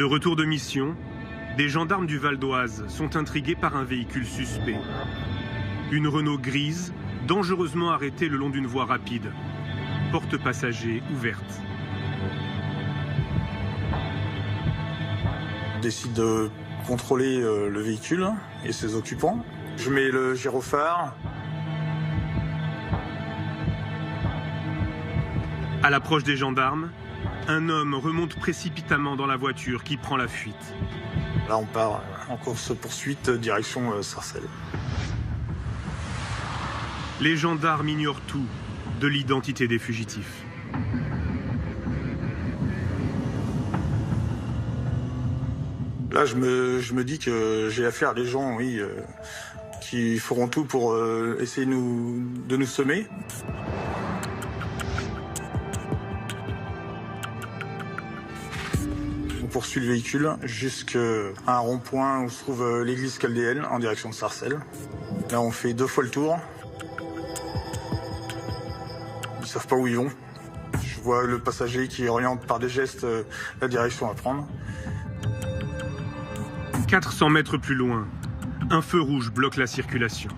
De retour de mission, des gendarmes du Val d'Oise sont intrigués par un véhicule suspect. Une Renault grise, dangereusement arrêtée le long d'une voie rapide. Porte passager ouverte. Je décide de contrôler le véhicule et ses occupants. Je mets le gyrophare. À l'approche des gendarmes, un homme remonte précipitamment dans la voiture qui prend la fuite. Là, on part en course-poursuite direction Sarcelles. Les gendarmes ignorent tout de l'identité des fugitifs. Là, je me dis que j'ai affaire à des gens, oui, qui feront tout pour essayer de nous semer. On poursuit le véhicule jusqu'à un rond-point où se trouve l'église chaldéenne en direction de Sarcelles. Là, on fait 2 fois le tour. Ils savent pas où ils vont. Je vois le passager qui oriente par des gestes la direction à prendre. 400 mètres plus loin, un feu rouge bloque la circulation.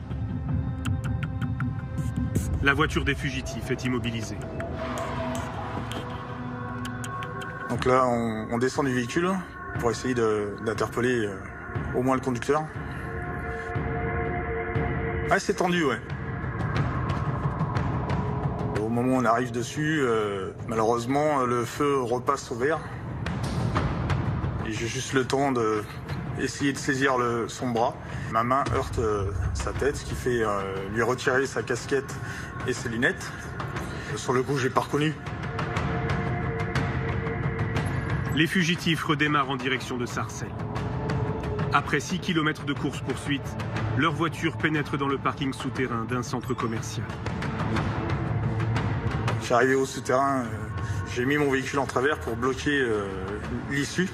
La voiture des fugitifs est immobilisée. Donc là, on descend du véhicule pour essayer d'interpeller au moins le conducteur. Ah, c'est tendu, ouais. Au moment où on arrive dessus, malheureusement, le feu repasse au vert. Et j'ai juste le temps d'essayer de saisir son bras. Ma main heurte sa tête, ce qui fait lui retirer sa casquette et ses lunettes. Sur le coup, je l'ai pas reconnu. Les fugitifs redémarrent en direction de Sarcelles. Après 6 km de course-poursuite, leur voiture pénètre dans le parking souterrain d'un centre commercial. Je suis arrivé au souterrain, j'ai mis mon véhicule en travers pour bloquer l'issue.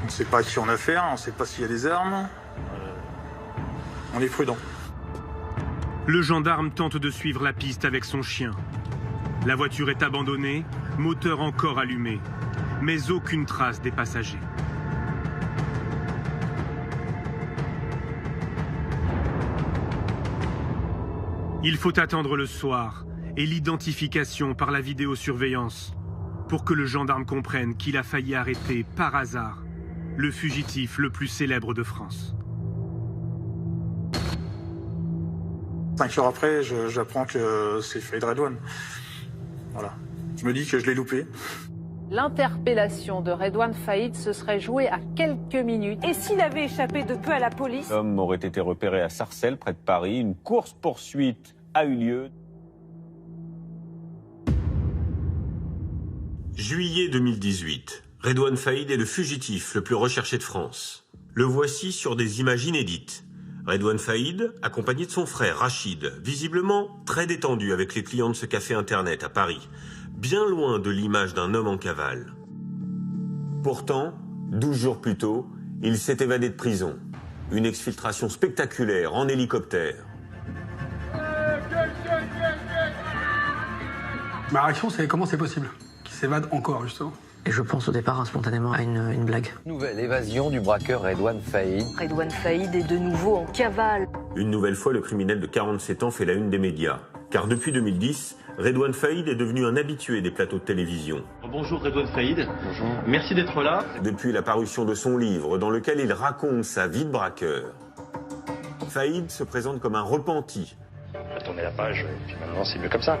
On ne sait pas à qui on a affaire, on ne sait pas s'il y a des armes. On est prudent. Le gendarme tente de suivre la piste avec son chien. La voiture est abandonnée, moteur encore allumé, mais aucune trace des passagers. Il faut attendre le soir et l'identification par la vidéosurveillance pour que le gendarme comprenne qu'il a failli arrêter par hasard le fugitif le plus célèbre de France. 5 heures après, j'apprends que c'est Faïd Redouane. Voilà. Je me dis que je l'ai loupé. L'interpellation de Redouane Faïd se serait jouée à quelques minutes. Et s'il avait échappé de peu à la police? L'homme aurait été repéré à Sarcelles, près de Paris. Une course-poursuite a eu lieu. Juillet 2018. Redouane Faïd est le fugitif le plus recherché de France. Le voici sur des images inédites. Redouane Faïd, accompagné de son frère Rachid, visiblement très détendu avec les clients de ce café internet à Paris, bien loin de l'image d'un homme en cavale. Pourtant, 12 jours plus tôt, il s'est évadé de prison. Une exfiltration spectaculaire en hélicoptère. Ma réaction, c'est comment c'est possible qu'il s'évade encore, justement. Et je pense au départ spontanément à une blague. Nouvelle évasion du braqueur Redouane Faïd. Redouane Faïd est de nouveau en cavale. Une nouvelle fois, le criminel de 47 ans fait la une des médias. Car depuis 2010, Redouane Faïd est devenu un habitué des plateaux de télévision. Bonjour Redouane Faïd. Bonjour. Merci d'être là. Depuis la parution de son livre, dans lequel il raconte sa vie de braqueur, Faïd se présente comme un repenti. On va tourner la page, et puis maintenant c'est mieux comme ça.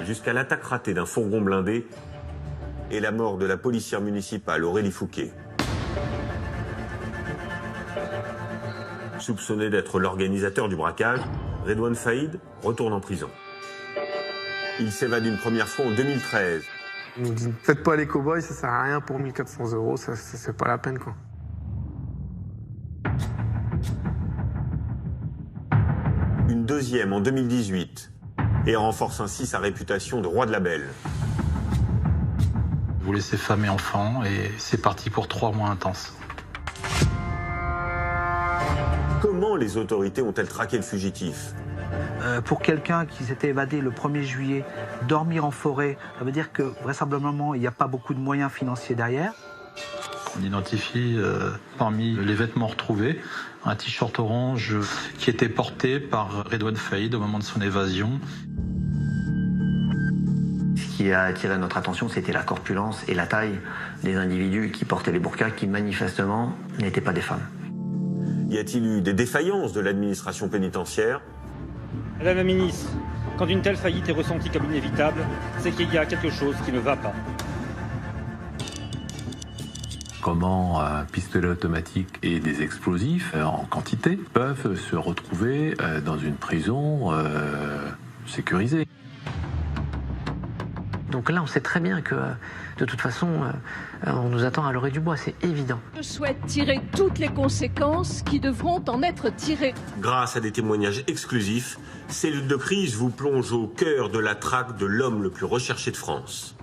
Jusqu'à l'attaque ratée d'un fourgon blindé et la mort de la policière municipale Aurélie Fouquet. Soupçonné d'être l'organisateur du braquage, Redouane Faïd retourne en prison. Il s'évade une première fois en 2013. Il me dit, faites pas les cow-boys, ça sert à rien pour 1 400 €, ça c'est pas la peine, quoi. Une deuxième en 2018 et renforce ainsi sa réputation de roi de la belle. Vous laissez femme et enfants et c'est parti pour 3 mois intenses. Comment les autorités ont-elles traqué le fugitif? Pour quelqu'un qui s'était évadé le 1er juillet, dormir en forêt, ça veut dire que vraisemblablement il n'y a pas beaucoup de moyens financiers derrière. On identifie parmi les vêtements retrouvés un t-shirt orange qui était porté par Redouane Faïd au moment de son évasion. Ce qui a attiré notre attention, c'était la corpulence et la taille des individus qui portaient les burqas, qui manifestement n'étaient pas des femmes. Y a-t-il eu des défaillances de l'administration pénitentiaire? Madame la ministre, quand une telle faillite est ressentie comme inévitable, c'est qu'il y a quelque chose qui ne va pas. Comment un pistolet automatique et des explosifs en quantité peuvent se retrouver dans une prison sécurisée. Donc là, on sait très bien que, de toute façon, on nous attend à l'orée du bois, c'est évident. Je souhaite tirer toutes les conséquences qui devront en être tirées. Grâce à des témoignages exclusifs, Cellule de crise vous plonge au cœur de la traque de l'homme le plus recherché de France.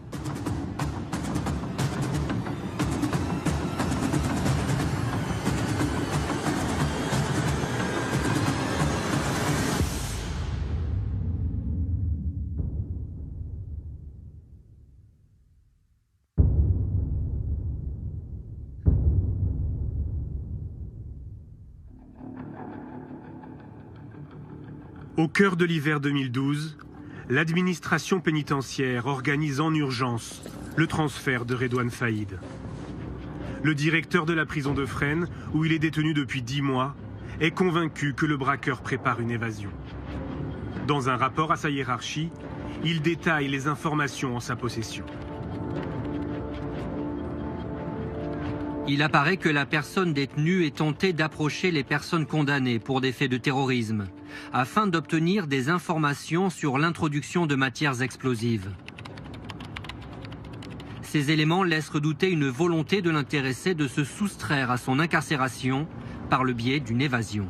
Au cœur de l'hiver 2012, l'administration pénitentiaire organise en urgence le transfert de Redouane Faïd. Le directeur de la prison de Fresnes, où il est détenu depuis 10 mois, est convaincu que le braqueur prépare une évasion. Dans un rapport à sa hiérarchie, il détaille les informations en sa possession. Il apparaît que la personne détenue est tentée d'approcher les personnes condamnées pour des faits de terrorisme, afin d'obtenir des informations sur l'introduction de matières explosives. Ces éléments laissent redouter une volonté de l'intéressé de se soustraire à son incarcération par le biais d'une évasion.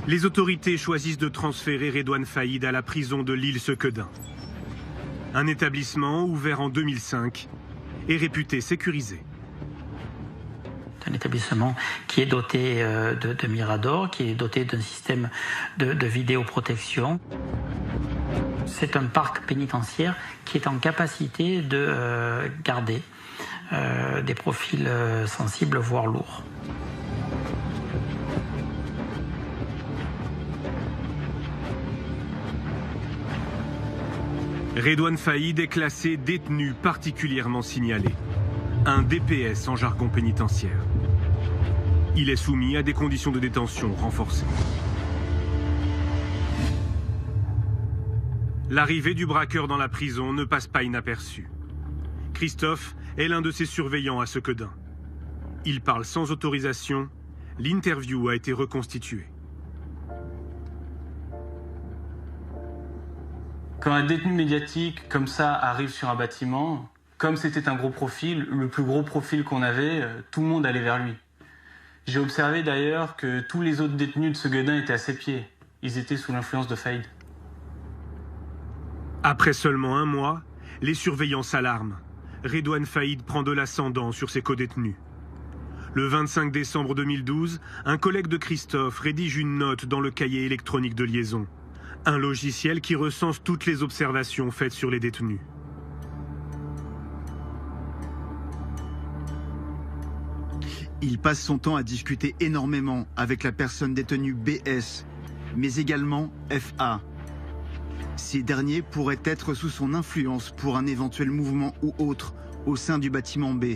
Les autorités choisissent de transférer Redouane Faïd à la prison de l'Île-Sequedin. Un établissement ouvert en 2005 et réputé sécurisé. C'est un établissement qui est doté de miradors, qui est doté d'un système de vidéoprotection. C'est un parc pénitentiaire qui est en capacité de garder des profils sensibles, voire lourds. Redouane Faïd est classé détenu particulièrement signalé, un DPS en jargon pénitentiaire. Il est soumis à des conditions de détention renforcées. L'arrivée du braqueur dans la prison ne passe pas inaperçue. Christophe est l'un de ses surveillants à Sequedin. Il parle sans autorisation, l'interview a été reconstituée. Quand un détenu médiatique comme ça arrive sur un bâtiment, comme c'était un gros profil, le plus gros profil qu'on avait, tout le monde allait vers lui. J'ai observé d'ailleurs que tous les autres détenus de Sequedin étaient à ses pieds. Ils étaient sous l'influence de Faïd. Après seulement 1 mois, les surveillants s'alarment. Redouane Faïd prend de l'ascendant sur ses codétenus. Le 25 décembre 2012, un collègue de Christophe rédige une note dans le cahier électronique de liaison. Un logiciel qui recense toutes les observations faites sur les détenus. Il passe son temps à discuter énormément avec la personne détenue BS, mais également FA. Ces derniers pourraient être sous son influence pour un éventuel mouvement ou autre au sein du bâtiment B,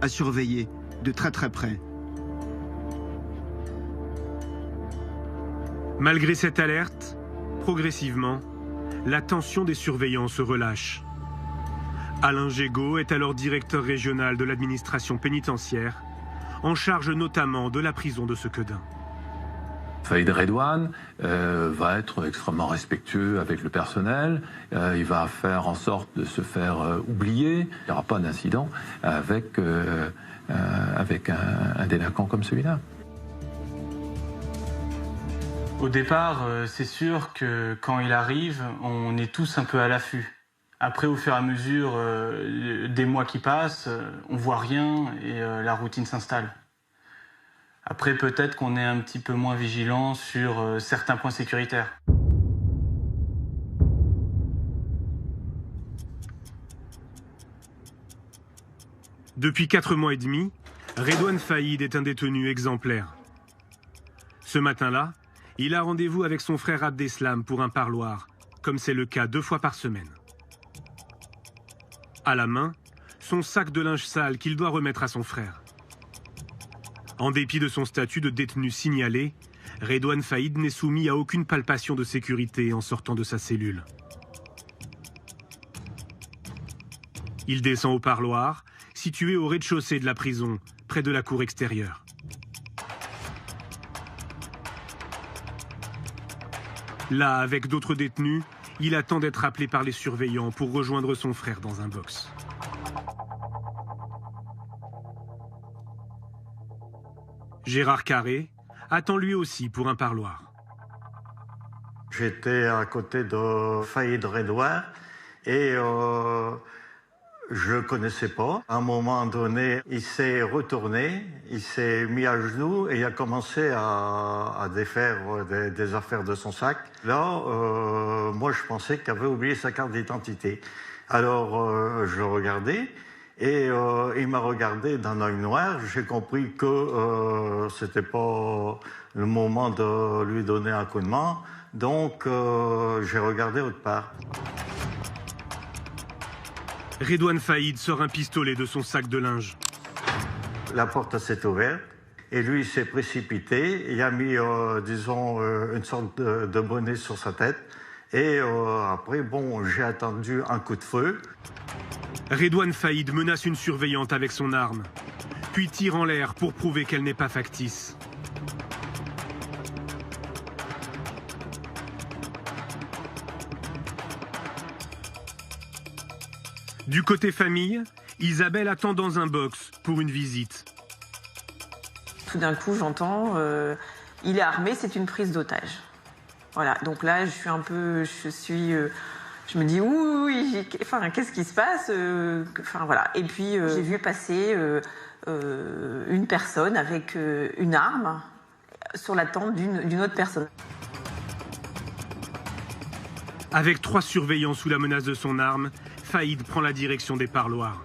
à surveiller de très près. Malgré cette alerte, progressivement, la tension des surveillants se relâche. Alain Gégaud est alors directeur régional de l'administration pénitentiaire, en charge notamment de la prison de Sequedin. Faïd Redouane va être extrêmement respectueux avec le personnel, il va faire en sorte de se faire oublier, il n'y aura pas d'incident avec un délinquant comme celui-là. Au départ, c'est sûr que quand il arrive, on est tous un peu à l'affût. Après, au fur et à mesure des mois qui passent, on voit rien et la routine s'installe. Après, peut-être qu'on est un petit peu moins vigilant sur certains points sécuritaires. Depuis 4 mois et demi, Redouane Faïd est un détenu exemplaire. Ce matin-là, il a rendez-vous avec son frère Abdeslam pour un parloir, comme c'est le cas 2 fois par semaine. À la main, son sac de linge sale qu'il doit remettre à son frère. En dépit de son statut de détenu signalé, Redouane Faïd n'est soumis à aucune palpation de sécurité en sortant de sa cellule. Il descend au parloir, situé au rez-de-chaussée de la prison, près de la cour extérieure. Là, avec d'autres détenus, il attend d'être appelé par les surveillants pour rejoindre son frère dans un box. Gérard Carré attend lui aussi pour un parloir. J'étais à côté de Faïd Redouane et je ne le connaissais pas. À un moment donné, il s'est retourné, il s'est mis à genoux et il a commencé à défaire des affaires de son sac. Là, moi, je pensais qu'il avait oublié sa carte d'identité. Alors, je le regardais et il m'a regardé d'un œil noir. J'ai compris que c'était pas le moment de lui donner un coup de main. Donc, j'ai regardé autre part. Redouane Faïd sort un pistolet de son sac de linge. La porte s'est ouverte et lui s'est précipité. Il a mis, disons, une sorte de bonnet sur sa tête. Et après, bon, j'ai attendu un coup de feu. Redouane Faïd menace une surveillante avec son arme, puis tire en l'air pour prouver qu'elle n'est pas factice. Du côté famille, Isabelle attend dans un box pour une visite. Tout d'un coup, j'entends il est armé, c'est une prise d'otage. Voilà, donc là, je me dis enfin, qu'est-ce qui se passe enfin voilà. Et puis j'ai vu passer une personne avec une arme sur la tempe d'une autre personne. Avec 3 surveillants sous la menace de son arme, Faïd prend la direction des parloirs.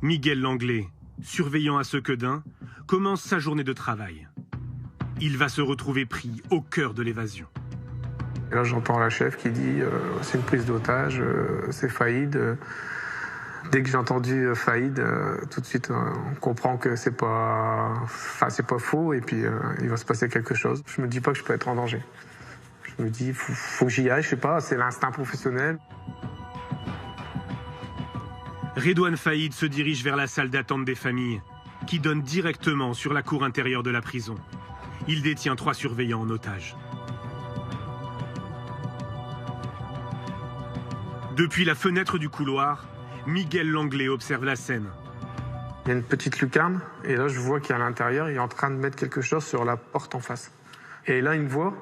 Miguel Langlais, surveillant à Sequedin, commence sa journée de travail. Il va se retrouver pris au cœur de l'évasion. Et là, j'entends la chef qui dit c'est une prise d'otage, c'est Faïd. Dès que j'ai entendu Faïd, tout de suite, on comprend que c'est pas faux et puis il va se passer quelque chose. Je me dis pas que je peux être en danger. Je me dis, faut que j'y aille, je sais pas, c'est l'instinct professionnel. Redouane Faïd se dirige vers la salle d'attente des familles, qui donne directement sur la cour intérieure de la prison. Il détient 3 surveillants en otage. Depuis la fenêtre du couloir, Miguel Langlais observe la scène. Il y a une petite lucarne, et là je vois qu'à l'intérieur, il est en train de mettre quelque chose sur la porte en face. Et là, il me voit,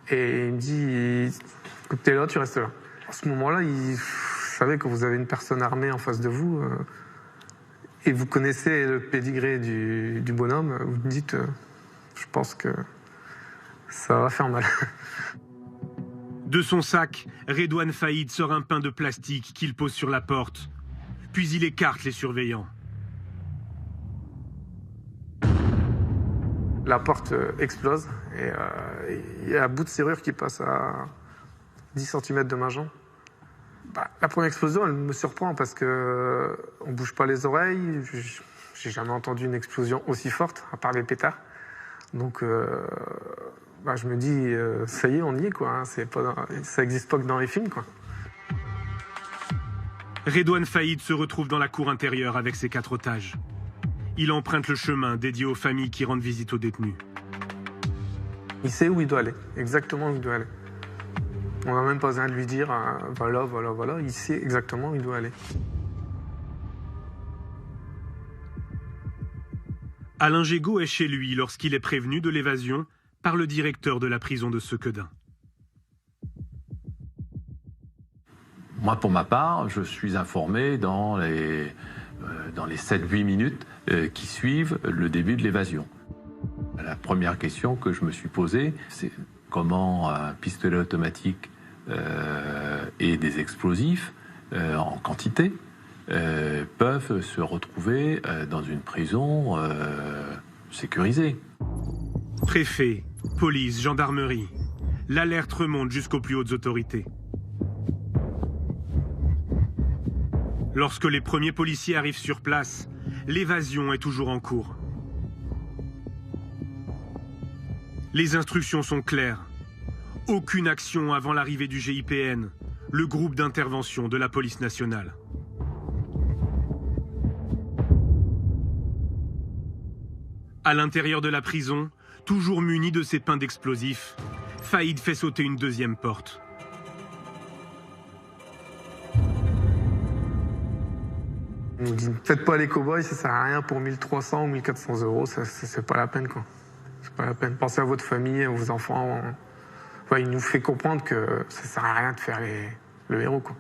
et il me dit, écoute, t'es là, tu restes là. À ce moment-là, vous savez que vous avez une personne armée en face de vous, et vous connaissez le pédigré du bonhomme, vous me dites, je pense que ça va faire mal. De son sac, Redouane Faïd sort un pain de plastique qu'il pose sur la porte. Puis il écarte les surveillants. La porte explose et il y a un bout de serrure qui passe à 10 cm de ma jambe. La première explosion, elle me surprend parce que on bouge pas les oreilles. J'ai jamais entendu une explosion aussi forte, à part les pétards. Donc je me dis, ça y est, on y est, quoi. Hein. Ça n'existe pas que dans les films, quoi. Redouane Faïd se retrouve dans la cour intérieure avec ses 4 otages. Il emprunte le chemin dédié aux familles qui rendent visite aux détenus. Il sait où il doit aller, exactement où il doit aller. On n'a même pas besoin de lui dire, voilà, il sait exactement où il doit aller. Alain Gégaud est chez lui lorsqu'il est prévenu de l'évasion par le directeur de la prison de Sequedin. Moi, pour ma part, je suis informé dans les 7-8 minutes qui suivent le début de l'évasion. La première question que je me suis posée, c'est comment un pistolet automatique et des explosifs en quantité peuvent se retrouver dans une prison sécurisée. Préfet, police, gendarmerie, l'alerte remonte jusqu'aux plus hautes autorités. Lorsque les premiers policiers arrivent sur place, l'évasion est toujours en cours. Les instructions sont claires. Aucune action avant l'arrivée du GIPN, le groupe d'intervention de la police nationale. À l'intérieur de la prison, toujours muni de ses pains d'explosifs, Faïd fait sauter une deuxième porte. On nous dit, faites pas les cow-boys, ça sert à rien pour 1300 ou 1400 euros, c'est pas la peine, quoi. C'est pas la peine. Pensez à votre famille, à vos enfants. Enfin, il nous fait comprendre que ça sert à rien de faire le héros, quoi.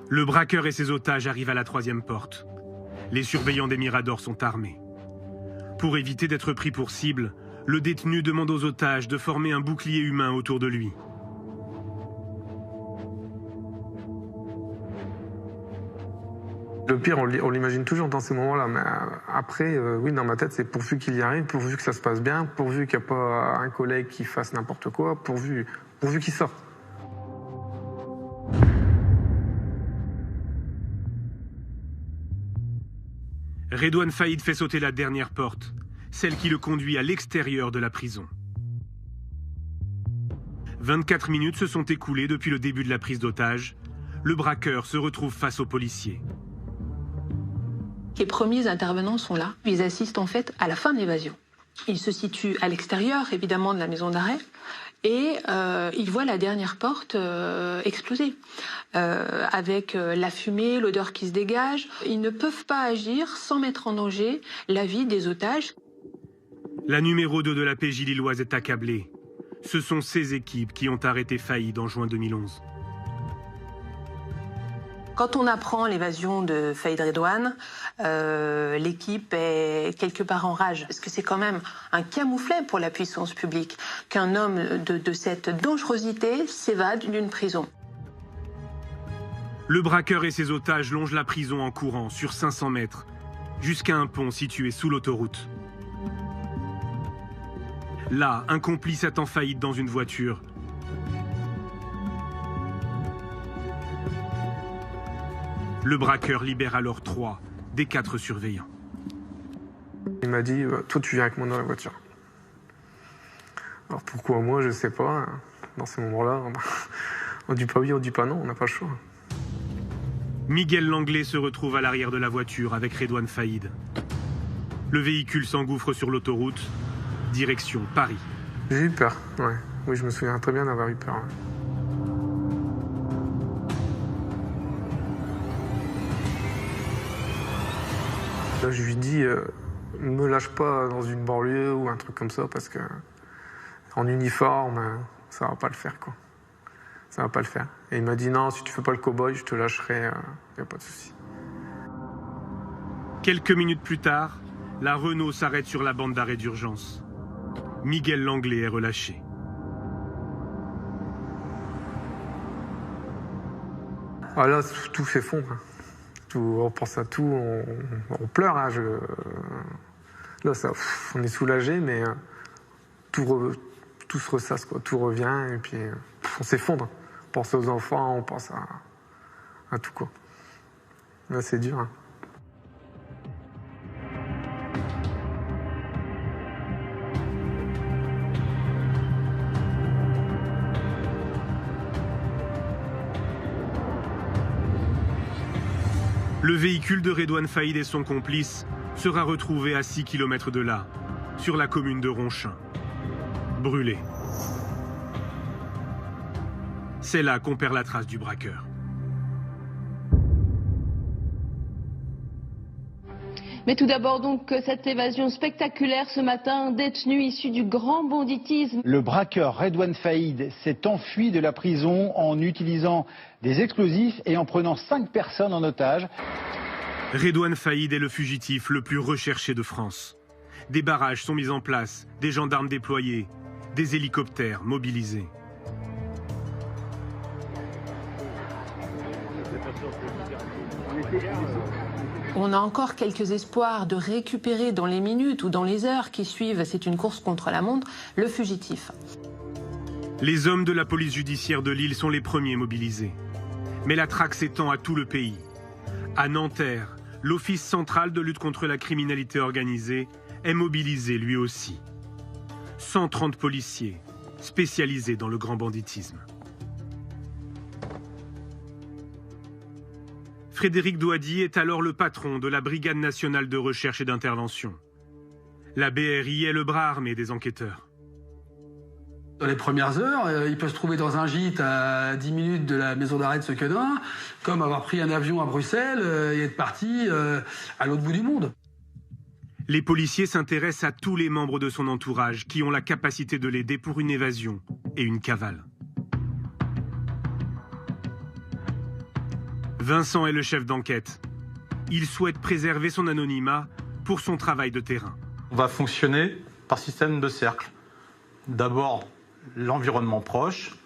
Le braqueur et ses otages arrivent à la troisième porte. Les surveillants des Miradors sont armés. Pour éviter d'être pris pour cible, le détenu demande aux otages de former un bouclier humain autour de lui. Le pire, on l'imagine toujours dans ces moments-là, mais après, oui, dans ma tête, c'est pourvu qu'il y arrive, pourvu que ça se passe bien, pourvu qu'il n'y ait pas un collègue qui fasse n'importe quoi, pourvu qu'il sorte. Redouane Faïd fait sauter la dernière porte, celle qui le conduit à l'extérieur de la prison. 24 minutes se sont écoulées depuis le début de la prise d'otage. Le braqueur se retrouve face aux policiers. Les premiers intervenants sont là. Ils assistent en fait à la fin de l'évasion. Ils se situent à l'extérieur, évidemment, de la maison d'arrêt. Et ils voient la dernière porte exploser. Avec la fumée, l'odeur qui se dégage. Ils ne peuvent pas agir sans mettre en danger la vie des otages. La numéro 2 de la PJ lilloise est accablée. Ce sont ces équipes qui ont arrêté Faïd en juin 2011. Quand on apprend l'évasion de Faïd Redouane, l'équipe est quelque part en rage. Parce que c'est quand même un camouflet pour la puissance publique qu'un homme de cette dangerosité s'évade d'une prison. Le braqueur et ses otages longent la prison en courant sur 500 mètres, jusqu'à un pont situé sous l'autoroute. Là, un complice attend Faïd dans une voiture. Le braqueur libère alors 3 des 4 surveillants. Il m'a dit, toi tu viens avec moi dans la voiture. Alors pourquoi moi, je sais pas. Dans ces moments-là, on dit pas oui, on dit pas non, on n'a pas le choix. Miguel Langlais se retrouve à l'arrière de la voiture avec Redouane Faïd. Le véhicule s'engouffre sur l'autoroute, direction Paris. J'ai eu peur, ouais. Oui, je me souviens très bien d'avoir eu peur. Ouais. Là, je lui dis, me lâche pas dans une banlieue ou un truc comme ça, parce que en uniforme, ça va pas le faire, quoi. Ça va pas le faire. Et il m'a dit, non, si tu fais pas le cow-boy, je te lâcherai, y a pas de souci. Quelques minutes plus tard, la Renault s'arrête sur la bande d'arrêt d'urgence. Miguel Langlais est relâché. Ah là, tout s'effondre. On pense à tout, on pleure. Hein, là, on est soulagé, mais tout se ressasse, quoi. Tout revient, et puis on s'effondre. On pense aux enfants, on pense à tout, quoi. Là, c'est dur. Hein. Le véhicule de Redouane Faïd et son complice sera retrouvé à 6 km de là, sur la commune de Ronchin. Brûlé. C'est là qu'on perd la trace du braqueur. Mais tout d'abord donc cette évasion spectaculaire ce matin, détenu issu du grand banditisme. Le braqueur Redouane Faïd s'est enfui de la prison en utilisant des explosifs et en prenant 5 personnes en otage. Redouane Faïd est le fugitif le plus recherché de France. Des barrages sont mis en place, des gendarmes déployés, des hélicoptères mobilisés. On a encore quelques espoirs de récupérer dans les minutes ou dans les heures qui suivent, c'est une course contre la montre, le fugitif. Les hommes de la police judiciaire de Lille sont les premiers mobilisés. Mais la traque s'étend à tout le pays. À Nanterre, l'Office central de lutte contre la criminalité organisée est mobilisé lui aussi. 130 policiers spécialisés dans le grand banditisme. Frédéric Douady est alors le patron de la Brigade nationale de recherche et d'intervention. La BRI est le bras armé des enquêteurs. Dans les premières heures, il peut se trouver dans un gîte à 10 minutes de la maison d'arrêt de Sequedin, comme avoir pris un avion à Bruxelles et être parti à l'autre bout du monde. Les policiers s'intéressent à tous les membres de son entourage qui ont la capacité de l'aider pour une évasion et une cavale. Vincent est le chef d'enquête. Il souhaite préserver son anonymat pour son travail de terrain. On va fonctionner par système de cercle. D'abord, l'environnement proche,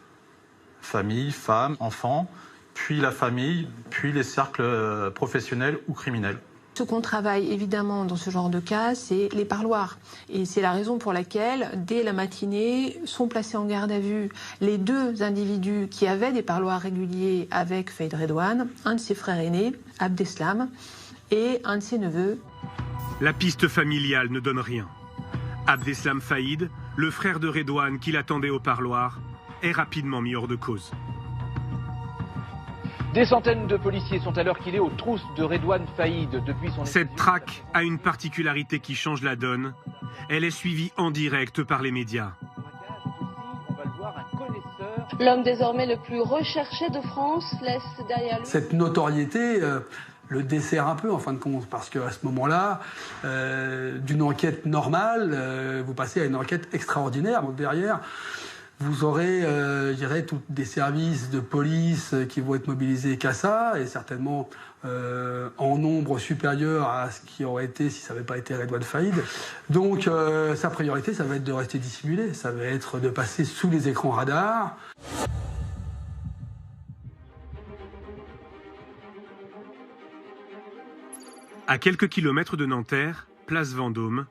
famille, femme, enfant, puis la famille, puis les cercles professionnels ou criminels. Ce qu'on travaille évidemment dans ce genre de cas, c'est les parloirs. Et c'est la raison pour laquelle, dès la matinée, sont placés en garde à vue les 2 individus qui avaient des parloirs réguliers avec Faïd Redouane, un de ses frères aînés, Abdeslam, et un de ses neveux. La piste familiale ne donne rien. Abdeslam Faïd, le frère de Redouane qui l'attendait au parloir, est rapidement mis hors de cause. Des centaines de policiers sont à l'heure qu'il est aux trousses de Redouane Faïd depuis son... Cette traque a une particularité qui change la donne. Elle est suivie en direct par les médias. L'homme désormais le plus recherché de France laisse derrière lui... Cette notoriété le dessert un peu en fin de compte, parce qu'à ce moment-là, d'une enquête normale, vous passez à une enquête extraordinaire. Donc derrière, vous aurez, je dirais, tous des services de police qui vont être mobilisés qu'à ça, et certainement en nombre supérieur à ce qui aurait été si ça n'avait pas été Redouane Faïd. Donc sa priorité, ça va être de rester dissimulé, ça va être de passer sous les écrans radars. À quelques kilomètres de Nanterre, place Vendôme,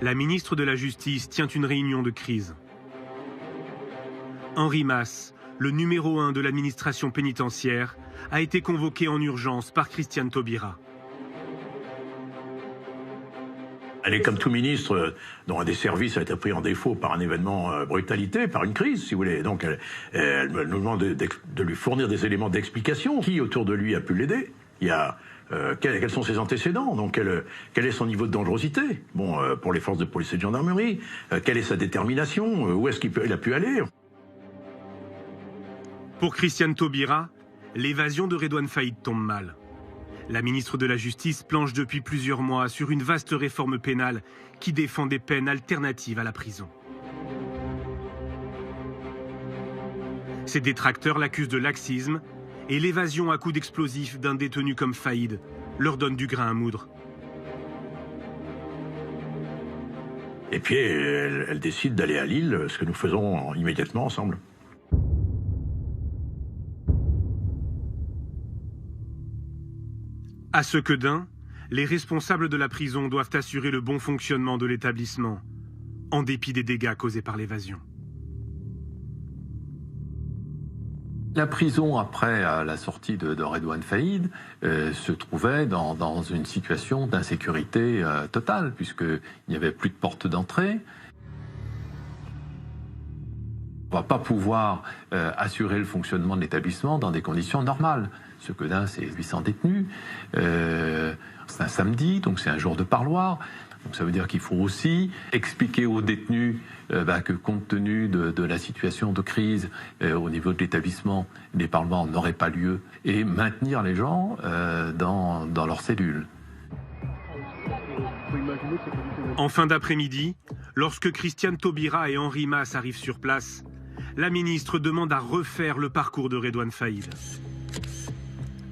la ministre de la Justice tient une réunion de crise. Henri Masse, le numéro 1 de l'administration pénitentiaire, a été convoqué en urgence par Christiane Taubira. Elle est comme tout ministre dont un des services a été pris en défaut par un événement brutalité, par une crise, si vous voulez. Donc elle nous demande de lui fournir des éléments d'explication. Qui autour de lui a pu l'aider? Il y a quels sont ses antécédents? Donc quel est son niveau de dangerosité? Bon, pour les forces de police et de gendarmerie, quelle est sa détermination? Où est-ce qu'il a pu aller? Pour Christiane Taubira, l'évasion de Redouane Faïd tombe mal. La ministre de la Justice planche depuis plusieurs mois sur une vaste réforme pénale qui défend des peines alternatives à la prison. Ses détracteurs l'accusent de laxisme et l'évasion à coups d'explosifs d'un détenu comme Faïd leur donne du grain à moudre. Et puis elle décide d'aller à Lille, ce que nous faisons immédiatement ensemble. À Sequedin, les responsables de la prison doivent assurer le bon fonctionnement de l'établissement, en dépit des dégâts causés par l'évasion. La prison, après la sortie de Redouane Faïd, se trouvait dans une situation d'insécurité totale, puisqu'il n'y avait plus de porte d'entrée. On ne va pas pouvoir assurer le fonctionnement de l'établissement dans des conditions normales. Sequedin, c'est 800 détenus. C'est un samedi, donc c'est un jour de parloir. Donc ça veut dire qu'il faut aussi expliquer aux détenus que compte tenu de la situation de crise au niveau de l'établissement, les parlements n'auraient pas lieu, et maintenir les gens dans leurs cellules. En fin d'après-midi, lorsque Christiane Taubira et Henri Mas arrivent sur place, la ministre demande à refaire le parcours de Redouane Faïd.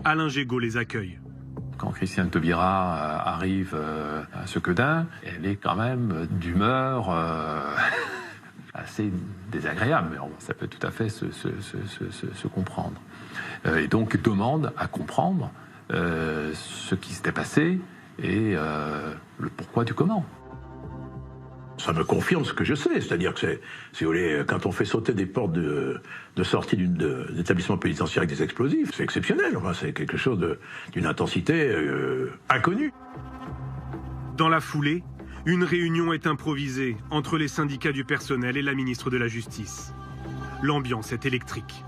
Alain Gégaud les accueille. Quand Christiane Taubira arrive à Sequedin, elle est quand même d'humeur assez désagréable, mais ça peut tout à fait se comprendre. Et donc demande à comprendre ce qui s'était passé et le pourquoi du comment. Ça me confirme ce que je sais, c'est-à-dire que si vous voulez, quand on fait sauter des portes de sortie d'établissement pénitentiaire avec des explosifs, c'est exceptionnel, enfin, c'est quelque chose d'une intensité inconnue. Dans la foulée, une réunion est improvisée entre les syndicats du personnel et la ministre de la Justice. L'ambiance est électrique.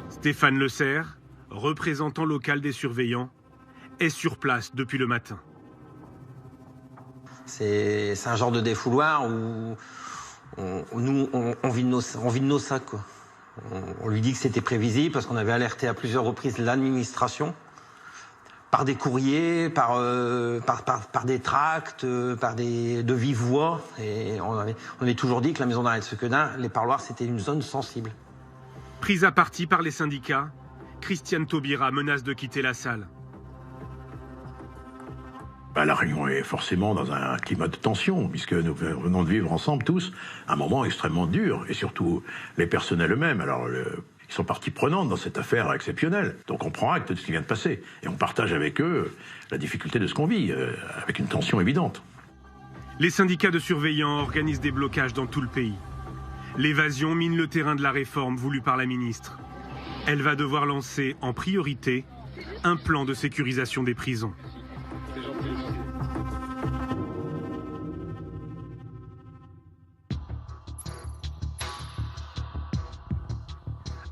Stéphane Le Serre, représentant local des surveillants, est sur place depuis le matin. C'est un genre de défouloir où on vide nos sacs, quoi. On lui dit que c'était prévisible parce qu'on avait alerté à plusieurs reprises l'administration par des courriers, par des tracts, de vive voix. Et on avait toujours dit que la maison d'arrêt de Sequedin, les parloirs, c'était une zone sensible. Prise à partie par les syndicats, Christiane Taubira menace de quitter la salle. La réunion est forcément dans un climat de tension, puisque nous venons de vivre ensemble tous un moment extrêmement dur, et surtout les personnels eux-mêmes. Alors, ils sont partie prenante dans cette affaire exceptionnelle. Donc on prend acte de ce qui vient de passer, et on partage avec eux la difficulté de ce qu'on vit, avec une tension évidente. Les syndicats de surveillants organisent des blocages dans tout le pays. L'évasion mine le terrain de la réforme voulue par la ministre. Elle va devoir lancer en priorité un plan de sécurisation des prisons.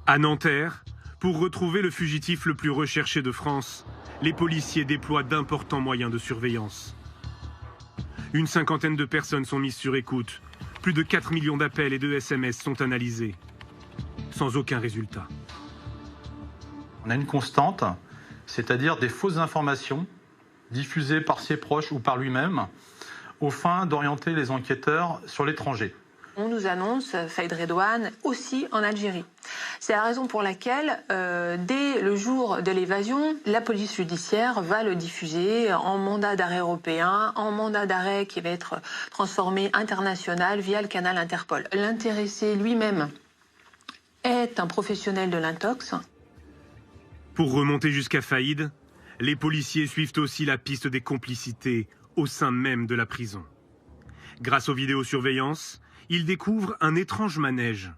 À Nanterre, pour retrouver le fugitif le plus recherché de France, les policiers déploient d'importants moyens de surveillance. Une cinquantaine de personnes sont mises sur écoute. Plus de 4 millions d'appels et de SMS sont analysés. Sans aucun résultat. On a une constante, c'est-à-dire des fausses informations diffusées par ses proches ou par lui-même, aux fins d'orienter les enquêteurs sur l'étranger. On nous annonce Faïd Redouane aussi en Algérie. C'est la raison pour laquelle, dès le jour de l'évasion, la police judiciaire va le diffuser en mandat d'arrêt européen, en mandat d'arrêt qui va être transformé international via le canal Interpol. L'intéressé lui-même est un professionnel de l'intox. Pour remonter jusqu'à Faïd, les policiers suivent aussi la piste des complicités au sein même de la prison. Grâce aux vidéosurveillances, ils découvrent un étrange manège.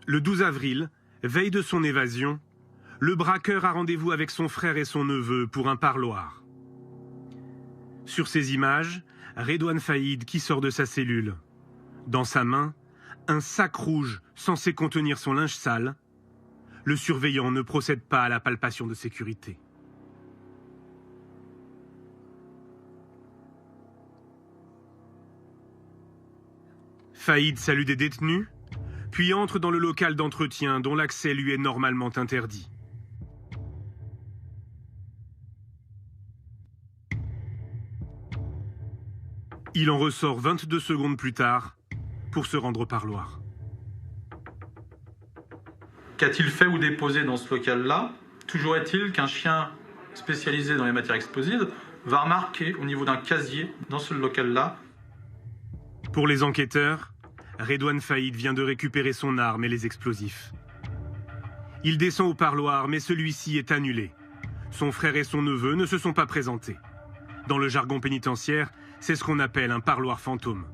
Le 12 avril, veille de son évasion, le braqueur a rendez-vous avec son frère et son neveu pour un parloir. Sur ces images, Redouane Faïd qui sort de sa cellule. Dans sa main, un sac rouge censé contenir son linge sale. Le surveillant ne procède pas à la palpation de sécurité. Faïd salue des détenus, puis entre dans le local d'entretien dont l'accès lui est normalement interdit. Il en ressort 22 secondes plus tard pour se rendre au parloir. Qu'a-t-il fait ou déposé dans ce local-là? Toujours est-il qu'un chien spécialisé dans les matières explosives va remarquer au niveau d'un casier dans ce local-là. Pour les enquêteurs, Redouane Faïd vient de récupérer son arme et les explosifs. Il descend au parloir, mais celui-ci est annulé. Son frère et son neveu ne se sont pas présentés. Dans le jargon pénitentiaire, c'est ce qu'on appelle un parloir fantôme.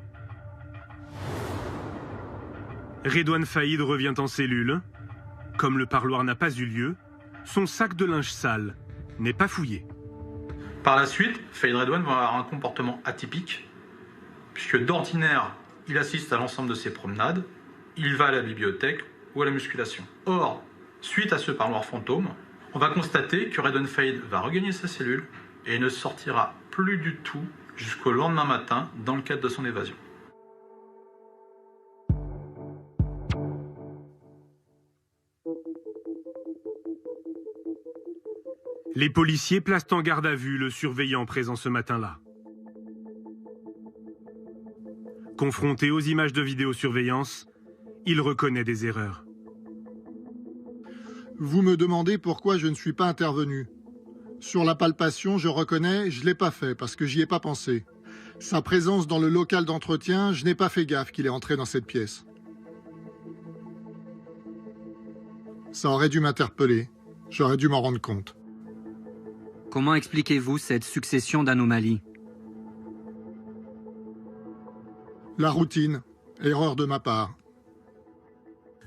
Redouane Faïd revient en cellule. Comme le parloir n'a pas eu lieu, son sac de linge sale n'est pas fouillé. Par la suite, Faïd Redouane va avoir un comportement atypique, puisque d'ordinaire, il assiste à l'ensemble de ses promenades, il va à la bibliothèque ou à la musculation. Or, suite à ce parloir fantôme, on va constater que Redouane Faïd va regagner sa cellule et ne sortira plus du tout jusqu'au lendemain matin dans le cadre de son évasion. Les policiers placent en garde à vue le surveillant présent ce matin-là. Confronté aux images de vidéosurveillance, il reconnaît des erreurs. Vous me demandez pourquoi je ne suis pas intervenu. Sur la palpation, je reconnais, je ne l'ai pas fait parce que j'y ai pas pensé. Sa présence dans le local d'entretien, je n'ai pas fait gaffe qu'il est entré dans cette pièce. Ça aurait dû m'interpeller. J'aurais dû m'en rendre compte. Comment expliquez-vous cette succession d'anomalies? La routine. Erreur de ma part.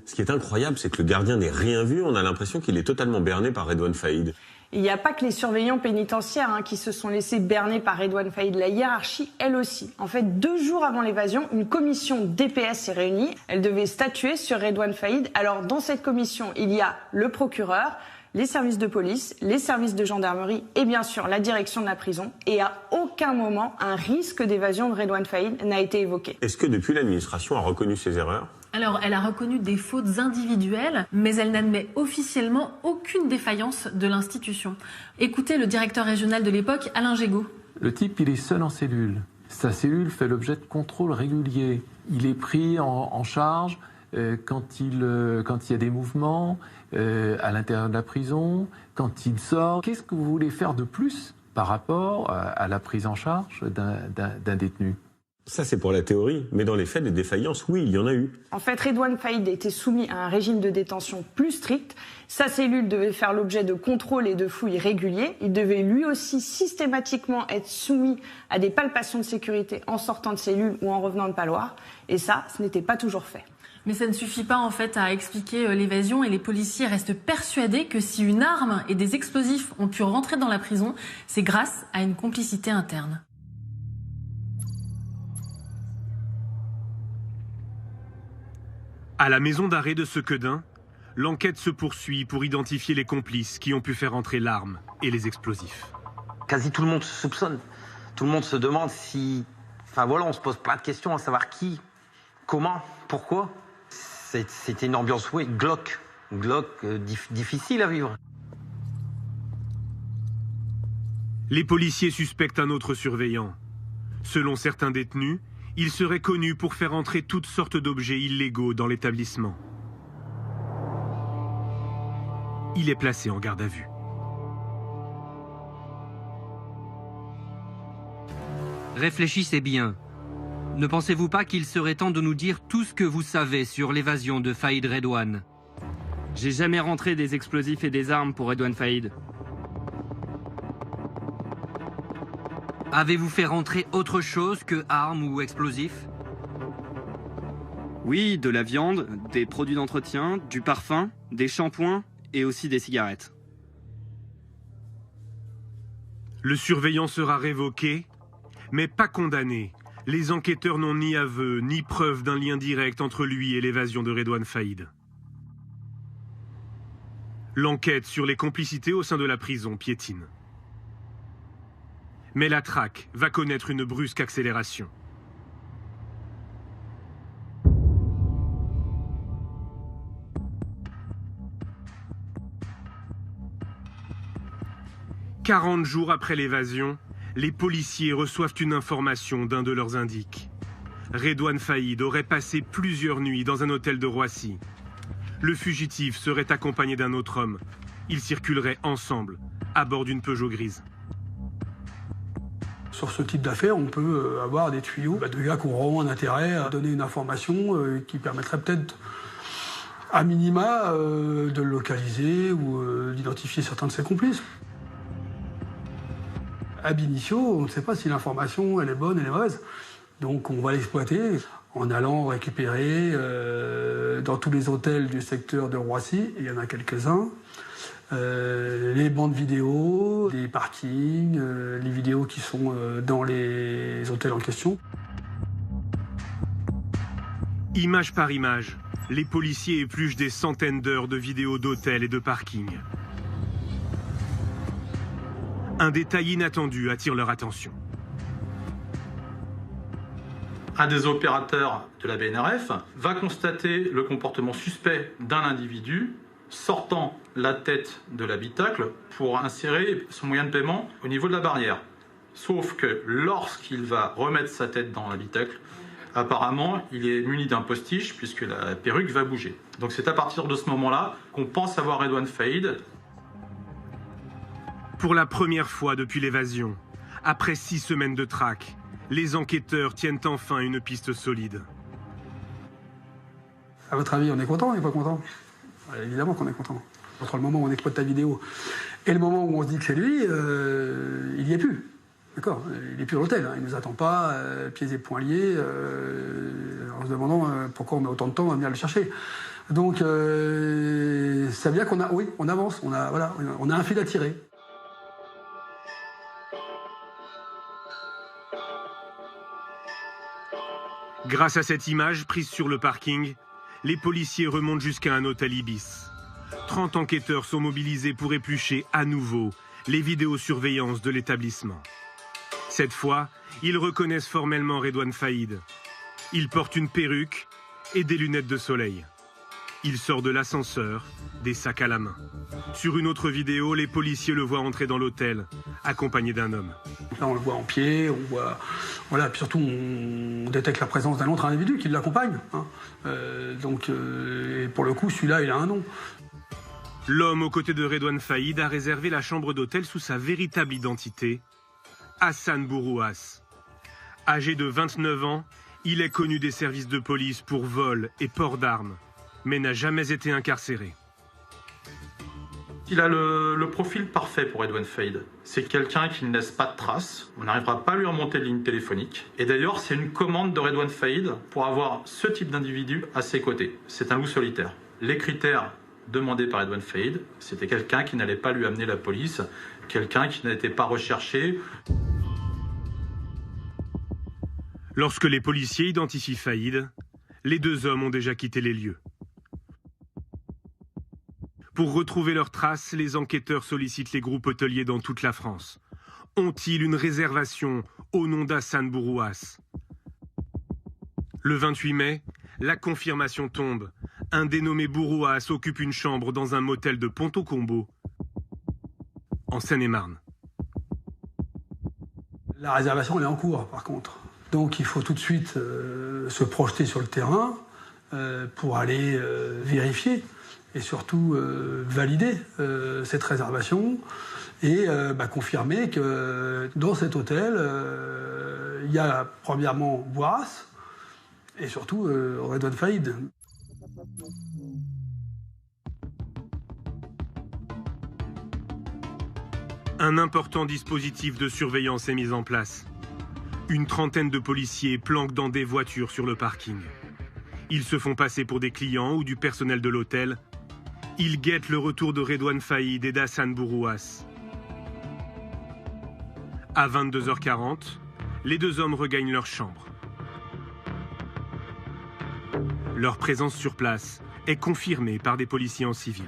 Ce qui est incroyable, c'est que le gardien n'ait rien vu. On a l'impression qu'il est totalement berné par Redouane Faïd. Il n'y a pas que les surveillants pénitentiaires qui se sont laissés berner par Redouane Faïd. La hiérarchie, elle aussi. En fait, 2 jours avant l'évasion, une commission DPS s'est réunie. Elle devait statuer sur Redouane Faïd. Alors, dans cette commission, il y a le procureur, les services de police, les services de gendarmerie et bien sûr la direction de la prison. Et à aucun moment, un risque d'évasion de Redouane Faïd n'a été évoqué. Est-ce que depuis l'administration a reconnu ses erreurs ? Alors, elle a reconnu des fautes individuelles, mais elle n'admet officiellement aucune défaillance de l'institution. Écoutez le directeur régional de l'époque, Alain Gégaud. Le type, il est seul en cellule. Sa cellule fait l'objet de contrôles réguliers. Il est pris en charge quand il y a des mouvements à l'intérieur de la prison, quand il sort. Qu'est-ce que vous voulez faire de plus par rapport à la prise en charge d'un détenu ? Ça, c'est pour la théorie. Mais dans les faits, des défaillances, oui, il y en a eu. En fait, Redouane Faïd était soumis à un régime de détention plus strict. Sa cellule devait faire l'objet de contrôles et de fouilles réguliers. Il devait lui aussi systématiquement être soumis à des palpations de sécurité en sortant de cellule ou en revenant de Paloire. Et ça, ce n'était pas toujours fait. Mais ça ne suffit pas en fait à expliquer l'évasion et les policiers restent persuadés que si une arme et des explosifs ont pu rentrer dans la prison, c'est grâce à une complicité interne. À la maison d'arrêt de Sequedin, l'enquête se poursuit pour identifier les complices qui ont pu faire entrer l'arme et les explosifs. Quasi tout le monde se soupçonne. Tout le monde se demande si... Enfin voilà, on se pose plein de questions à savoir qui, comment, pourquoi. C'était une ambiance, oui, glauque. Difficile à vivre. Les policiers suspectent un autre surveillant. Selon certains détenus, il serait connu pour faire entrer toutes sortes d'objets illégaux dans l'établissement. Il est placé en garde à vue. Réfléchissez bien. Ne pensez-vous pas qu'il serait temps de nous dire tout ce que vous savez sur l'évasion de Faïd Redouane? J'ai jamais rentré des explosifs et des armes pour Redouane Faïd. Avez-vous fait rentrer autre chose que armes ou explosifs? Oui, de la viande, des produits d'entretien, du parfum, des shampoings et aussi des cigarettes. Le surveillant sera révoqué, mais pas condamné. Les enquêteurs n'ont ni aveu, ni preuve d'un lien direct entre lui et l'évasion de Redouane Faïd. L'enquête sur les complicités au sein de la prison piétine. Mais la traque va connaître une brusque accélération. « 40 jours après l'évasion, les policiers reçoivent une information d'un de leurs indiques. Redouane Faïd aurait passé plusieurs nuits dans un hôtel de Roissy. Le fugitif serait accompagné d'un autre homme. Ils circuleraient ensemble, à bord d'une Peugeot grise. Sur ce type d'affaires, on peut avoir des tuyaux de gars qui auront un intérêt à donner une information qui permettrait peut-être, à minima, de le localiser ou d'identifier certains de ses complices. Ab initio, on ne sait pas si l'information elle est bonne, elle est mauvaise. Donc on va l'exploiter en allant récupérer dans tous les hôtels du secteur de Roissy, il y en a quelques-uns, les bandes vidéo, les parkings, les vidéos qui sont dans les hôtels en question. Image par image, les policiers épluchent des centaines d'heures de vidéos d'hôtels et de parkings. Un détail inattendu attire leur attention. Un des opérateurs de la BNRF va constater le comportement suspect d'un individu sortant la tête de l'habitacle pour insérer son moyen de paiement au niveau de la barrière. Sauf que lorsqu'il va remettre sa tête dans l'habitacle, apparemment, il est muni d'un postiche puisque la perruque va bouger. Donc c'est à partir de ce moment-là qu'on pense avoir Redouane Faïd. Pour la première fois depuis l'évasion, après 6 semaines de traque, les enquêteurs tiennent enfin une piste solide. À votre avis, on est content ou on n'est pas content? Évidemment qu'on est content. Entre le moment où on exploite ta vidéo et le moment où on se dit que c'est lui, il n'y est plus. D'accord? Il n'est plus à l'hôtel, hein. Il ne nous attend pas, pieds et poings liés, en se demandant pourquoi on met autant de temps à venir le chercher. Donc, ça veut dire qu'on a, oui, on avance, on a un fil à tirer. Grâce à cette image prise sur le parking, les policiers remontent jusqu'à un hôtel Ibis. 30 enquêteurs sont mobilisés pour éplucher à nouveau les vidéosurveillances de l'établissement. Cette fois, ils reconnaissent formellement Redouane Faïd. Il porte une perruque et des lunettes de soleil. Il sort de l'ascenseur, des sacs à la main. Sur une autre vidéo, les policiers le voient entrer dans l'hôtel, accompagné d'un homme. Là, on le voit en pied, on voit... Voilà, puis surtout, on détecte la présence d'un autre individu qui l'accompagne. Hein. Pour le coup, celui-là, il a un nom. L'homme aux côtés de Redouane Faïd a réservé la chambre d'hôtel sous sa véritable identité, Hassan Bourouas. Âgé de 29 ans, il est connu des services de police pour vol et port d'armes, mais n'a jamais été incarcéré. Il a le profil parfait pour Redouane Faïd. C'est quelqu'un qui ne laisse pas de traces. On n'arrivera pas à lui remonter de ligne téléphonique. Et d'ailleurs, c'est une commande de Redouane Faïd pour avoir ce type d'individu à ses côtés. C'est un loup solitaire. Les critères demandés par Redouane Faïd, c'était quelqu'un qui n'allait pas lui amener la police, quelqu'un qui n'était pas recherché. Lorsque les policiers identifient Faïd, les 2 hommes ont déjà quitté les lieux. Pour retrouver leurs traces, les enquêteurs sollicitent les groupes hôteliers dans toute la France. Ont-ils une réservation au nom d'Hassan Bourouas? Le 28 mai, la confirmation tombe. Un dénommé Bourouas occupe une chambre dans un motel de Ponto-Combo, en Seine-et-Marne. La réservation, elle est en cours, par contre. Donc il faut tout de suite se projeter sur le terrain pour aller vérifier et surtout valider cette réservation et confirmer que dans cet hôtel, il y a premièrement Bourouas et surtout Redouane Faïd. Un important dispositif de surveillance est mis en place. Une trentaine de policiers planquent dans des voitures sur le parking. Ils se font passer pour des clients ou du personnel de l'hôtel. Ils guettent le retour de Redouane Faïd et d'Hassan Bourouas. À 22h40, les 2 hommes regagnent leur chambre. Leur présence sur place est confirmée par des policiers en civil.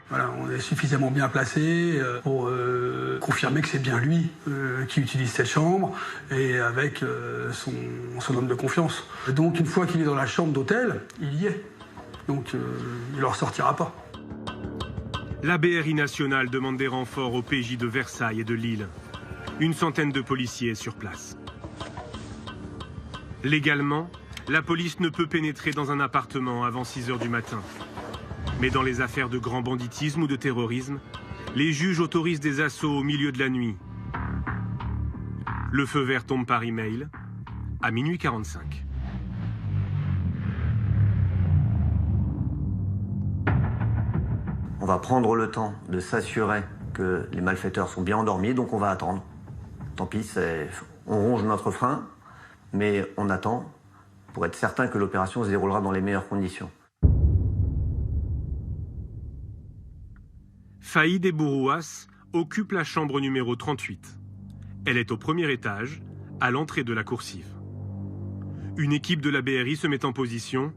Voilà, on est suffisamment bien placé pour confirmer que c'est bien lui qui utilise cette chambre et avec son homme de confiance. Donc une fois qu'il est dans la chambre d'hôtel, il y est. Donc il ne ressortira pas. La BRI nationale demande des renforts au PJ de Versailles et de Lille. Une centaine de policiers est sur place. Légalement, la police ne peut pénétrer dans un appartement avant 6h du matin. Mais dans les affaires de grand banditisme ou de terrorisme, les juges autorisent des assauts au milieu de la nuit. Le feu vert tombe par email à minuit 45. On va prendre le temps de s'assurer que les malfaiteurs sont bien endormis, donc on va attendre. Tant pis, on ronge notre frein, mais on attend pour être certain que l'opération se déroulera dans les meilleures conditions. Faïd et Bourouas occupent la chambre numéro 38. Elle est au premier étage, à l'entrée de la coursive. Une équipe de la BRI se met en position.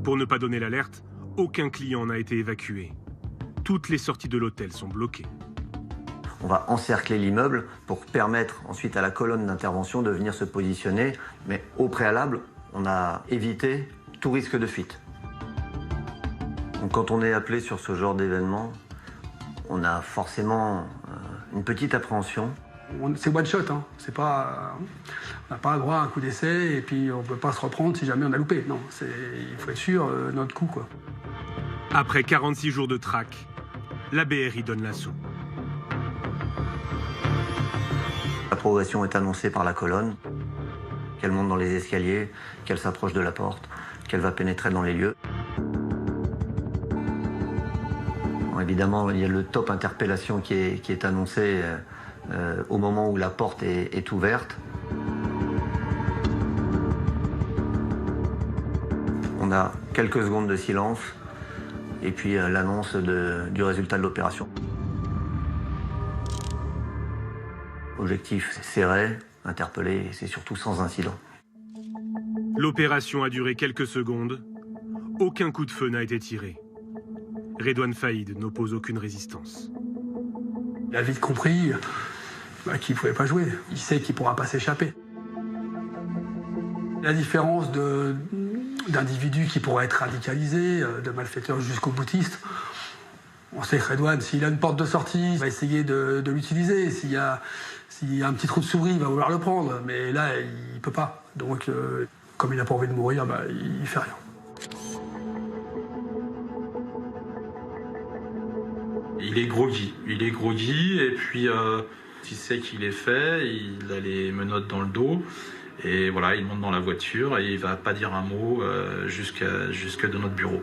Pour ne pas donner l'alerte, aucun client n'a été évacué. Toutes les sorties de l'hôtel sont bloquées. On va encercler l'immeuble pour permettre ensuite à la colonne d'intervention de venir se positionner, mais au préalable, on a évité tout risque de fuite. Donc, quand on est appelé sur ce genre d'événement, on a forcément une petite appréhension. C'est one shot, hein. C'est pas, on n'a pas le droit à un coup d'essai et puis on ne peut pas se reprendre si jamais on a loupé. Non, il faut être sûr notre coup, quoi. Après 46 jours de traque, la BRI donne l'assaut. La progression est annoncée par la colonne, qu'elle monte dans les escaliers, qu'elle s'approche de la porte, qu'elle va pénétrer dans les lieux. Bon, évidemment, il y a le top interpellation qui est annoncé au moment où la porte est ouverte. On a quelques secondes de silence et puis l'annonce du résultat de l'opération. Objectif serré, interpellé, et c'est surtout sans incident. L'opération a duré quelques secondes. Aucun coup de feu n'a été tiré. Redouane Faïd n'oppose aucune résistance. Il a vite compris qu'il ne pouvait pas jouer. Il sait qu'il ne pourra pas s'échapper. La différence d'individus qui pourraient être radicalisés, de malfaiteurs jusqu'aux boutistes, on sait que Redouane, s'il a une porte de sortie, il va essayer de l'utiliser. S'il y a un petit trou de souris, il va vouloir le prendre. Mais là, il ne peut pas. Donc, comme il n'a pas envie de mourir, il ne fait rien. Il est groggy et puis il sait qu'il est fait, il a les menottes dans le dos et voilà, il monte dans la voiture et il va pas dire un mot jusqu'à de notre bureau.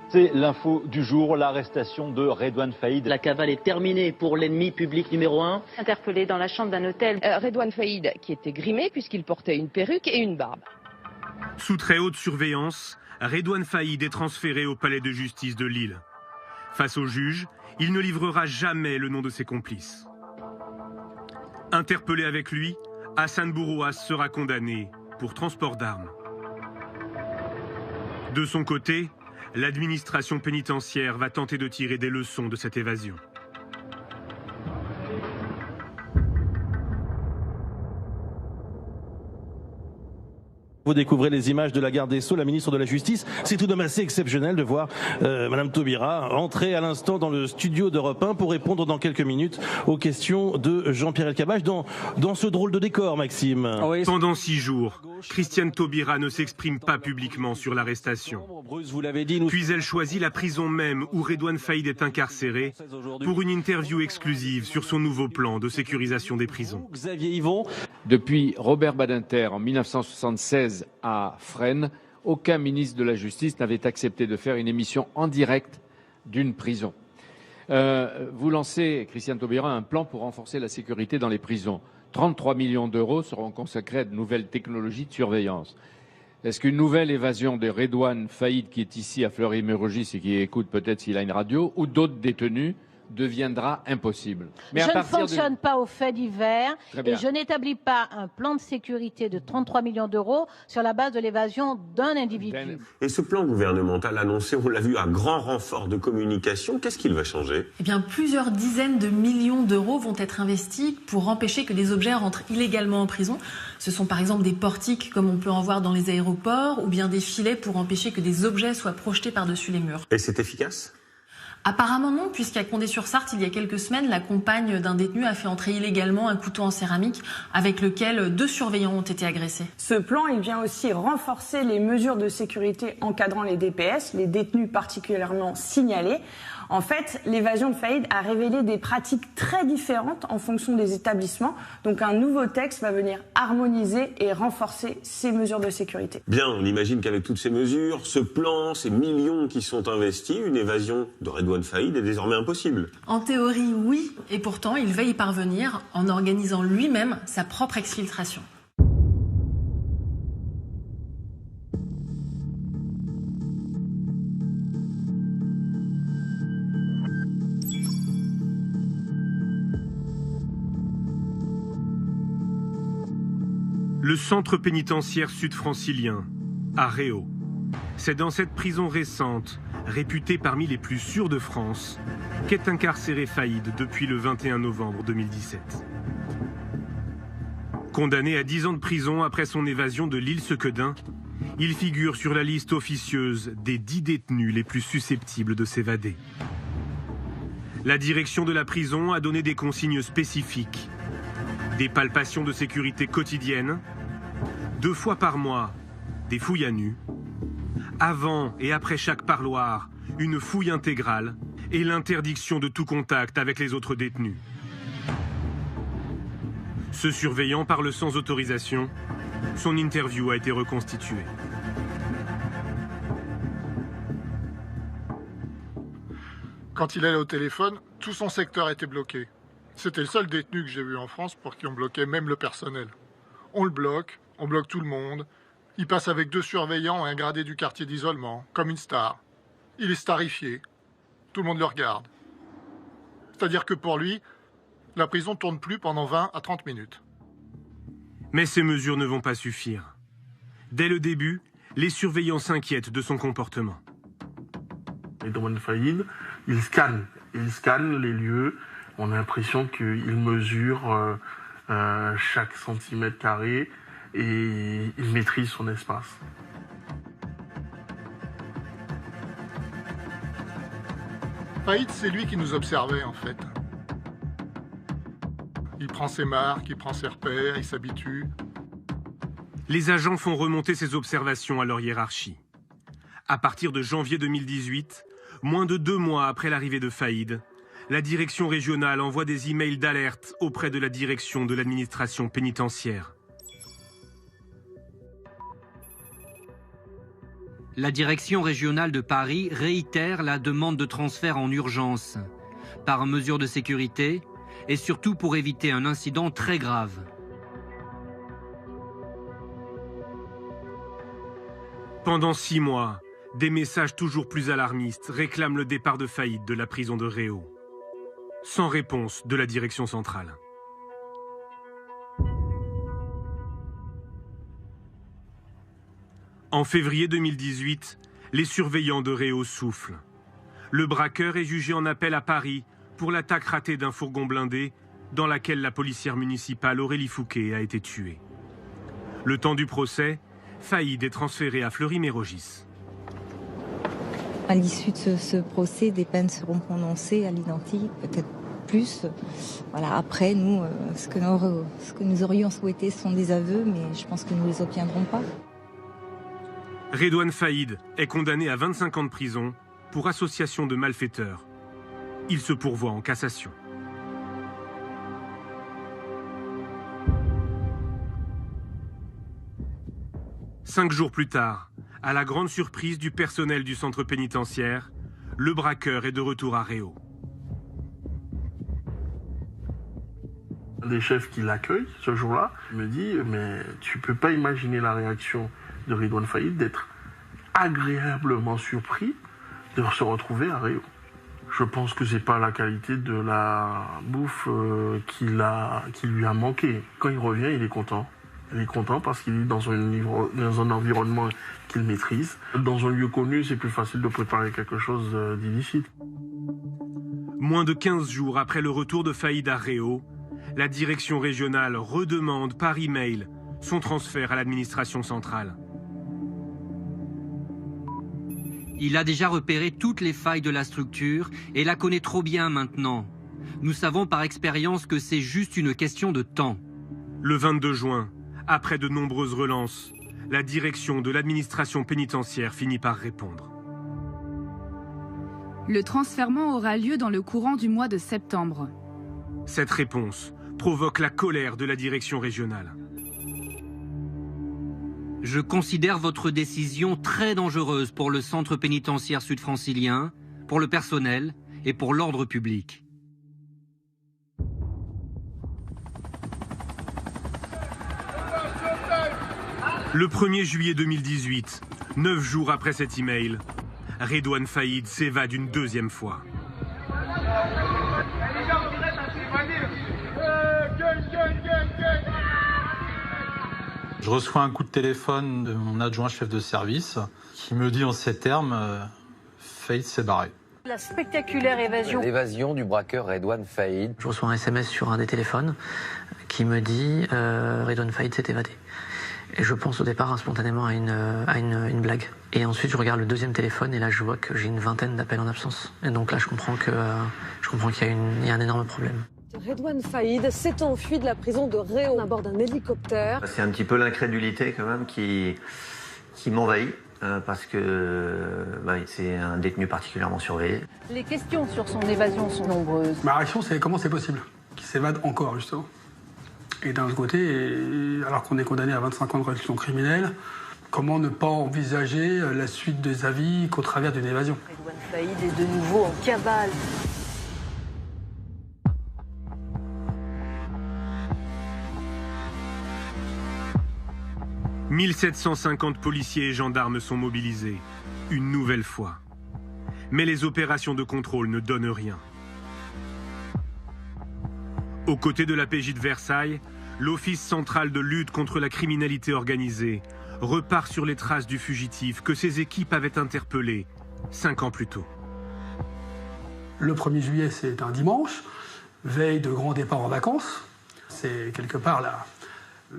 C'est l'info du jour, l'arrestation de Redouane Faïd. La cavale est terminée pour l'ennemi public numéro 1. Interpellé dans la chambre d'un hôtel, Redouane Faïd qui était grimé puisqu'il portait une perruque et une barbe. Sous très haute surveillance, Redouane Faïd est transféré au palais de justice de Lille. Face au juge, il ne livrera jamais le nom de ses complices. Interpellé avec lui, Hassan Bourouas sera condamné pour transport d'armes. De son côté, l'administration pénitentiaire va tenter de tirer des leçons de cette évasion. Vous découvrez les images de la garde des Sceaux, la ministre de la Justice. C'est tout de même assez exceptionnel de voir Madame Taubira entrer à l'instant dans le studio d'Europe 1 pour répondre dans quelques minutes aux questions de Jean-Pierre Elkabbach dans ce drôle de décor, Maxime. Oui. Pendant 6 jours, Christiane Taubira ne s'exprime pas publiquement sur l'arrestation. Puis elle choisit la prison même où Redouane Faïd est incarcéré pour une interview exclusive sur son nouveau plan de sécurisation des prisons. Xavier Yvon. Depuis Robert Badinter en 1976 à Fresnes, aucun ministre de la Justice n'avait accepté de faire une émission en direct d'une prison. Vous lancez, Christiane Taubira, un plan pour renforcer la sécurité dans les prisons. 33 millions d'euros seront consacrés à de nouvelles technologies de surveillance. Est-ce qu'une nouvelle évasion de Redouane Faïd, qui est ici à Fleury-Mérogis et qui écoute peut-être s'il a une radio, ou d'autres détenus, deviendra impossible? Mais je ne fonctionne pas aux faits divers et je n'établis pas un plan de sécurité de 33 millions d'euros sur la base de l'évasion d'un individu. Et ce plan gouvernemental annoncé, on l'a vu, à grand renfort de communication, qu'est-ce qu'il va changer? Eh bien, plusieurs dizaines de millions d'euros vont être investis pour empêcher que des objets rentrent illégalement en prison. Ce sont par exemple des portiques, comme on peut en voir dans les aéroports, ou bien des filets pour empêcher que des objets soient projetés par-dessus les murs. Et c'est efficace? Apparemment non, puisqu'à Condé-sur-Sarthe, il y a quelques semaines, la compagne d'un détenu a fait entrer illégalement un couteau en céramique avec lequel 2 surveillants ont été agressés. Ce plan, il vient aussi renforcer les mesures de sécurité encadrant les DPS, les détenus particulièrement signalés. En fait, l'évasion de Faïd a révélé des pratiques très différentes en fonction des établissements. Donc un nouveau texte va venir harmoniser et renforcer ces mesures de sécurité. Bien, on imagine qu'avec toutes ces mesures, ce plan, ces millions qui sont investis, une évasion de Redouane Faïd est désormais impossible. En théorie, oui, et pourtant, il va y parvenir en organisant lui-même sa propre exfiltration. Le centre pénitentiaire sud-francilien, à Réau. C'est dans cette prison récente, réputée parmi les plus sûres de France, qu'est incarcéré Faïd depuis le 21 novembre 2017. Condamné à 10 ans de prison après son évasion de l'île Sequedin, il figure sur la liste officieuse des 10 détenus les plus susceptibles de s'évader. La direction de la prison a donné des consignes spécifiques. Des palpations de sécurité quotidiennes, 2 fois par mois, des fouilles à nu, avant et après chaque parloir, une fouille intégrale et l'interdiction de tout contact avec les autres détenus. Ce surveillant parle sans autorisation. Son interview a été reconstituée. Quand il allait au téléphone, tout son secteur était bloqué. C'était le seul détenu que j'ai vu en France pour qui on bloquait même le personnel. On le bloque, on bloque tout le monde. Il passe avec 2 surveillants et un gradé du quartier d'isolement, comme une star. Il est starifié. Tout le monde le regarde. C'est-à-dire que pour lui, la prison ne tourne plus pendant 20 à 30 minutes. Mais ces mesures ne vont pas suffire. Dès le début, les surveillants s'inquiètent de son comportement. Redouane Faïd, il scanne les lieux. On a l'impression qu'il mesure chaque centimètre carré et il maîtrise son espace. Faïd, c'est lui qui nous observait en fait. Il prend ses marques, il prend ses repères, il s'habitue. Les agents font remonter ces observations à leur hiérarchie. À partir de janvier 2018, moins de 2 mois après l'arrivée de Faïd, la direction régionale envoie des emails d'alerte auprès de la direction de l'administration pénitentiaire. La direction régionale de Paris réitère la demande de transfert en urgence, par mesure de sécurité et surtout pour éviter un incident très grave. Pendant 6 mois, des messages toujours plus alarmistes réclament le départ de Faïd de la prison de Réau. Sans réponse de la direction centrale. En février 2018, les surveillants de Réau soufflent. Le braqueur est jugé en appel à Paris pour l'attaque ratée d'un fourgon blindé dans laquelle la policière municipale Aurélie Fouquet a été tuée. Le temps du procès, Faïd est transféré à Fleury-Mérogis. À l'issue de ce procès, des peines seront prononcées à l'identique, peut-être plus. Voilà, après, nous, ce que nous aurions souhaité sont des aveux, mais je pense que nous ne les obtiendrons pas. Redouane Faïd est condamné à 25 ans de prison pour association de malfaiteurs. Il se pourvoit en cassation. Cinq jours plus tard, à la grande surprise du personnel du centre pénitentiaire, le braqueur est de retour à Réau. Un des chefs qui l'accueille ce jour-là me dit « Mais tu peux pas imaginer la réaction de Redouane Faïd d'être agréablement surpris de se retrouver à Réau. Je pense que c'est pas la qualité de la bouffe qui lui a manqué. Quand il revient, il est content. Il est content parce qu'il est dans un environnement qu'il maîtrise. Dans un lieu connu, c'est plus facile de préparer quelque chose d'illicite. Moins de 15 jours après le retour de Faïd à Réau, la direction régionale redemande par email son transfert à l'administration centrale. Il a déjà repéré toutes les failles de la structure et la connaît trop bien maintenant. Nous savons par expérience que c'est juste une question de temps. Le 22 juin, après de nombreuses relances, la direction de l'administration pénitentiaire finit par répondre. Le transfèrement aura lieu dans le courant du mois de septembre. Cette réponse provoque la colère de la direction régionale. Je considère votre décision très dangereuse pour le centre pénitentiaire sud-francilien, pour le personnel et pour l'ordre public. Le 1er juillet 2018, 9 jours après cet email, Redouane Faïd s'évade une deuxième fois. Je reçois un coup de téléphone de mon adjoint chef de service qui me dit en ces termes Faïd s'est barré. La spectaculaire évasion. L'évasion du braqueur Redouane Faïd. Je reçois un SMS sur un des téléphones qui me dit Redouane Faïd s'est évadé. Et je pense au départ spontanément à une blague. Et ensuite, je regarde le deuxième téléphone et là, je vois que j'ai une vingtaine d'appels en absence. Et donc là, je comprends qu'il y a un énorme problème. Redouane Faïd s'est enfui de la prison de Réau à bord d'un hélicoptère. C'est un petit peu l'incrédulité quand même qui m'envahit. Parce que c'est un détenu particulièrement surveillé. Les questions sur son évasion sont nombreuses. Ma réaction, c'est comment c'est possible qu'il s'évade encore, justement. Et d'un autre côté, alors qu'on est condamné à 25 ans de réclusion criminelle, comment ne pas envisager la suite de sa vie qu'au travers d'une évasion? Redouane Faïd est de nouveau en cavale. « 1750 policiers et gendarmes sont mobilisés, une nouvelle fois. Mais les opérations de contrôle ne donnent rien. Aux côtés de la PJ de Versailles, l'Office central de lutte contre la criminalité organisée repart sur les traces du fugitif que ses équipes avaient interpellé 5 ans plus tôt. Le 1er juillet, c'est un dimanche, veille de grand départ en vacances. C'est quelque part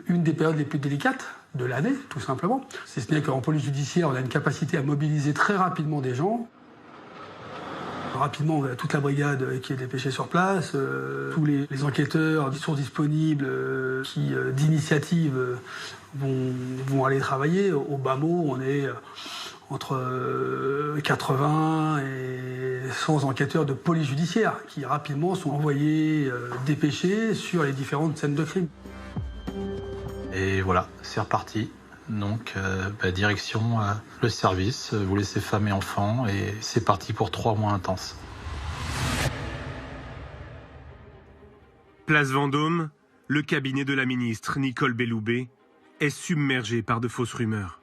une des périodes les plus délicates de l'année, tout simplement. Si ce n'est qu'en police judiciaire, on a une capacité à mobiliser très rapidement des gens. Rapidement, on a toute la brigade qui est dépêchée sur place, tous les enquêteurs qui sont disponibles, qui d'initiative vont aller travailler. Au bas mot, on est entre 80 et 100 enquêteurs de police judiciaire qui rapidement sont envoyés, dépêchés sur les différentes scènes de crime. Et voilà, c'est reparti. Donc, direction le service, vous laissez femme et enfants, et c'est parti pour 3 mois intenses. Place Vendôme, le cabinet de la ministre Nicole Belloubet est submergé par de fausses rumeurs.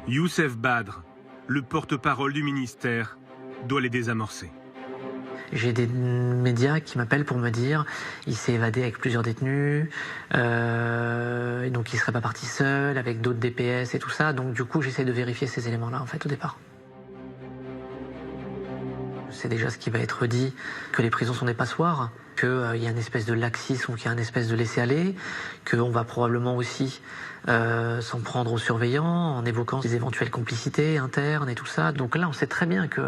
Youssef Badr, le porte-parole du ministère, doit les désamorcer. J'ai des médias qui m'appellent pour me dire il s'est évadé avec plusieurs détenus, donc il serait pas parti seul, avec d'autres DPS et tout ça. Donc du coup, j'essaie de vérifier ces éléments-là, en fait, au départ. C'est déjà ce qui va être dit, que les prisons sont des passoires, qu'il y a une espèce de laxisme ou qu'il y a une espèce de laisser-aller, qu'on va probablement aussi s'en prendre aux surveillants en évoquant des éventuelles complicités internes et tout ça. Donc là, on sait très bien que,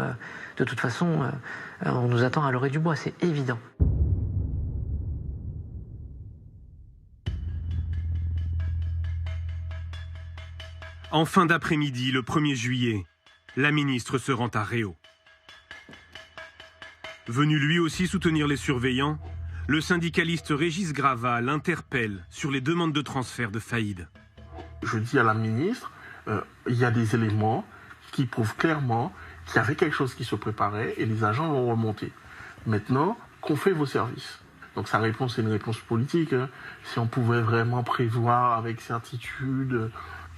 de toute façon, on nous attend à l'orée du bois, c'est évident. En fin d'après-midi, le 1er juillet, la ministre se rend à Réau. Venu lui aussi soutenir les surveillants, le syndicaliste Régis Grava l'interpelle sur les demandes de transfert de Faïd. Je dis à la ministre, il y a des éléments qui prouvent clairement qu'il y avait quelque chose qui se préparait et les agents vont remonter. Maintenant, qu'ont fait vos services? Donc sa réponse est une réponse politique. Si on pouvait vraiment prévoir avec certitude,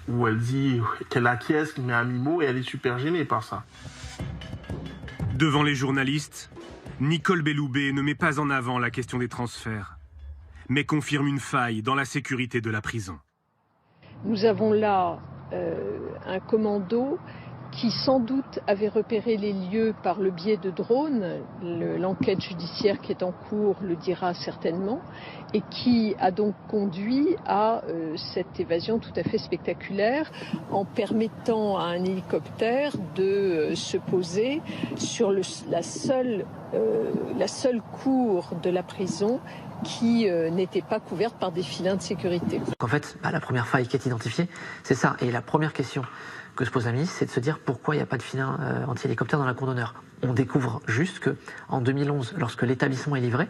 où elle dit qu'elle acquiesce, mais à mi-mot, et elle est super gênée par ça. Devant les journalistes, Nicole Belloubet ne met pas en avant la question des transferts, mais confirme une faille dans la sécurité de la prison. Nous avons là un commando qui sans doute avait repéré les lieux par le biais de drones. L'enquête judiciaire qui est en cours le dira certainement, et qui a donc conduit à cette évasion tout à fait spectaculaire en permettant à un hélicoptère de se poser sur la seule cour de la prison qui n'était pas couverte par des filins de sécurité. En fait, la première faille qui est identifiée, c'est ça. Et la première question que se pose la ministre, c'est de se dire pourquoi il n'y a pas de filin anti-hélicoptère dans la cour d'honneur. On découvre juste qu'en 2011, lorsque l'établissement est livré,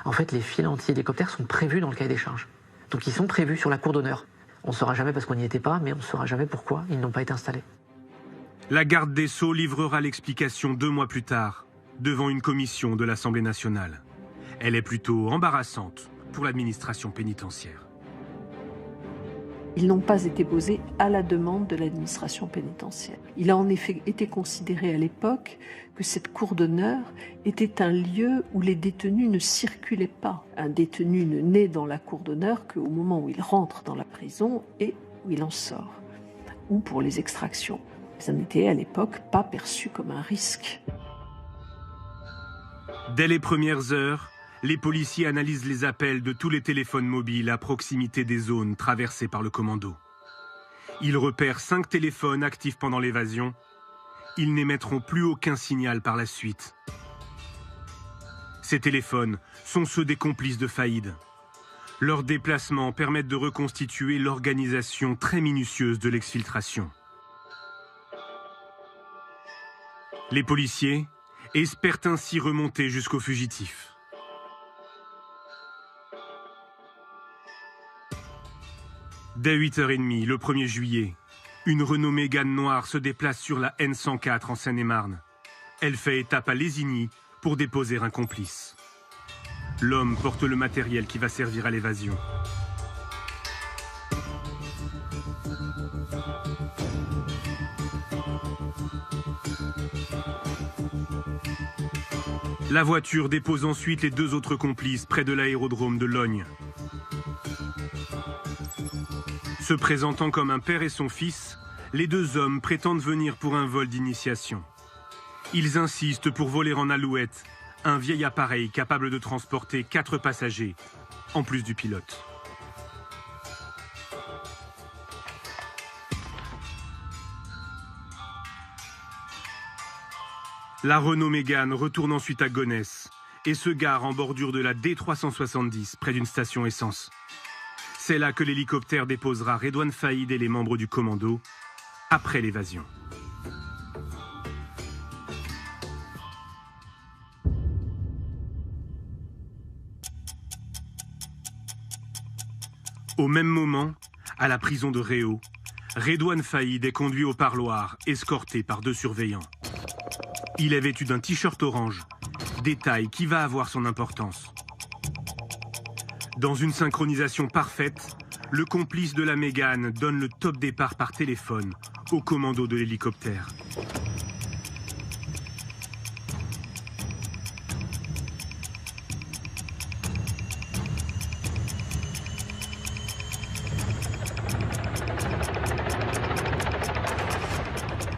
en fait, les filins anti-hélicoptères sont prévus dans le cahier des charges. Donc ils sont prévus sur la cour d'honneur. On ne saura jamais parce qu'on n'y était pas, mais on ne saura jamais pourquoi ils n'ont pas été installés. La garde des Sceaux livrera l'explication 2 mois plus tard, devant une commission de l'Assemblée nationale. Elle est plutôt embarrassante pour l'administration pénitentiaire. Ils n'ont pas été posés à la demande de l'administration pénitentiaire. Il a en effet été considéré à l'époque que cette cour d'honneur était un lieu où les détenus ne circulaient pas. Un détenu ne naît dans la cour d'honneur qu'au moment où il rentre dans la prison et où il en sort, ou pour les extractions. Ça n'était à l'époque pas perçu comme un risque. Dès les premières heures, les policiers analysent les appels de tous les téléphones mobiles à proximité des zones traversées par le commando. Ils repèrent 5 téléphones actifs pendant l'évasion. Ils n'émettront plus aucun signal par la suite. Ces téléphones sont ceux des complices de Faïd. Leurs déplacements permettent de reconstituer l'organisation très minutieuse de l'exfiltration. Les policiers espèrent ainsi remonter jusqu'aux fugitifs. Dès 8h30, le 1er juillet, une Renault Mégane noire se déplace sur la N104 en Seine-et-Marne. Elle fait étape à Lésigny pour déposer un complice. L'homme porte le matériel qui va servir à l'évasion. La voiture dépose ensuite les 2 autres complices près de l'aérodrome de Lognes. Se présentant comme un père et son fils, les 2 hommes prétendent venir pour un vol d'initiation. Ils insistent pour voler en Alouette, un vieil appareil capable de transporter 4 passagers, en plus du pilote. La Renault Mégane retourne ensuite à Gonesse et se gare en bordure de la D370, près d'une station essence. C'est là que l'hélicoptère déposera Redouane Faïd et les membres du commando, après l'évasion. Au même moment, à la prison de Réau, Redouane Faïd est conduit au parloir, escorté par 2 surveillants. Il est vêtu d'un t-shirt orange, détail qui va avoir son importance. Dans une synchronisation parfaite, le complice de la Mégane donne le top départ par téléphone au commando de l'hélicoptère.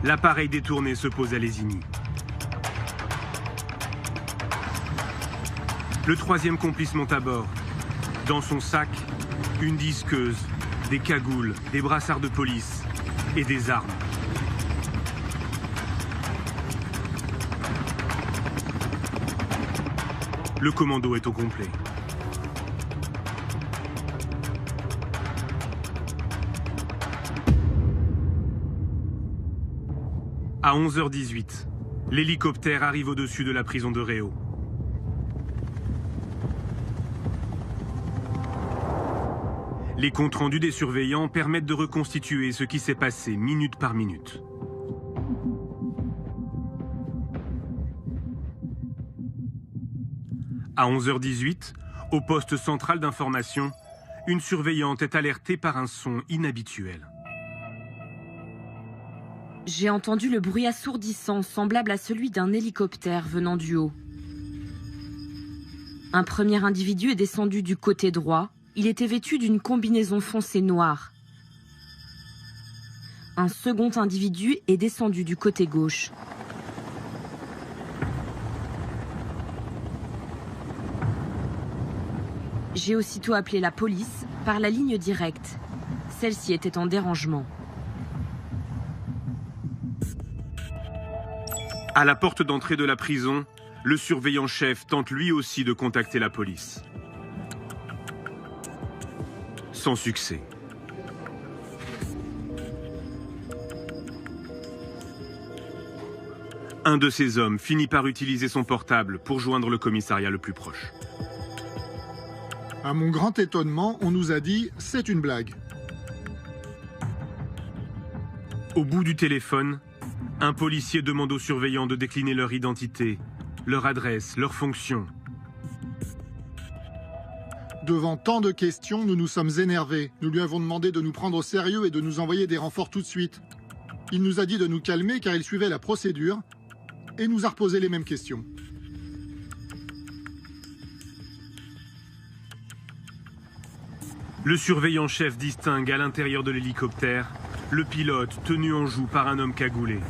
L'appareil détourné se pose à Lésigny. Le 3e complice monte à bord. Dans son sac, une disqueuse, des cagoules, des brassards de police et des armes. Le commando est au complet. À 11h18, l'hélicoptère arrive au-dessus de la prison de Réau. Les comptes rendus des surveillants permettent de reconstituer ce qui s'est passé minute par minute. À 11h18, au poste central d'information, une surveillante est alertée par un son inhabituel. J'ai entendu le bruit assourdissant, semblable à celui d'un hélicoptère venant du haut. Un premier individu est descendu du côté droit. Il était vêtu d'une combinaison foncée noire. Un second individu est descendu du côté gauche. J'ai aussitôt appelé la police par la ligne directe. Celle-ci était en dérangement. À la porte d'entrée de la prison, le surveillant-chef tente lui aussi de contacter la police. Sans succès. Un de ces hommes finit par utiliser son portable pour joindre le commissariat le plus proche. À mon grand étonnement, on nous a dit « c'est une blague ». Au bout du téléphone, un policier demande aux surveillants de décliner leur identité, leur adresse, leur fonction. Devant tant de questions, nous nous sommes énervés. Nous lui avons demandé de nous prendre au sérieux et de nous envoyer des renforts tout de suite. Il nous a dit de nous calmer car il suivait la procédure et nous a reposé les mêmes questions. Le surveillant-chef distingue à l'intérieur de l'hélicoptère le pilote tenu en joue par un homme cagoulé.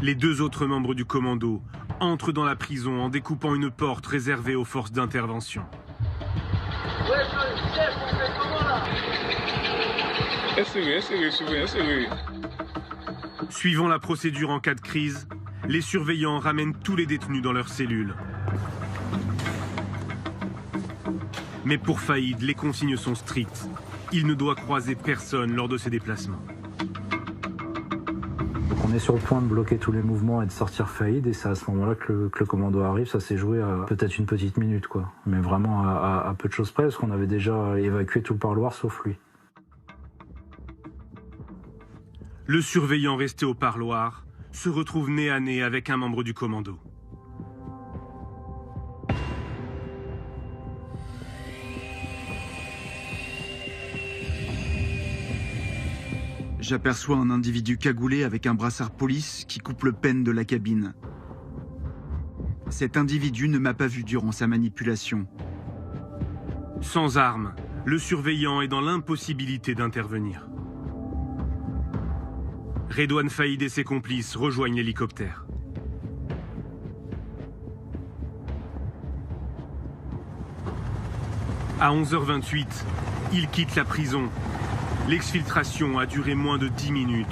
Les 2 autres membres du commando entrent dans la prison en découpant une porte réservée aux forces d'intervention. Suivant la procédure en cas de crise, les surveillants ramènent tous les détenus dans leurs cellules. Mais pour Faïd, les consignes sont strictes. Il ne doit croiser personne lors de ses déplacements. Donc on est sur le point de bloquer tous les mouvements et de sortir Faïd, et c'est à ce moment-là que le commando arrive. Ça s'est joué à peut-être une petite minute, quoi. Mais vraiment à peu de choses près, parce qu'on avait déjà évacué tout le parloir sauf lui. Le surveillant resté au parloir se retrouve nez à nez avec un membre du commando. J'aperçois un individu cagoulé avec un brassard police qui coupe le pêne de la cabine. Cet individu ne m'a pas vu durant sa manipulation. Sans arme, le surveillant est dans l'impossibilité d'intervenir. Redouane Faïd et ses complices rejoignent l'hélicoptère. À 11h28, il quitte la prison. L'exfiltration a duré moins de 10 minutes.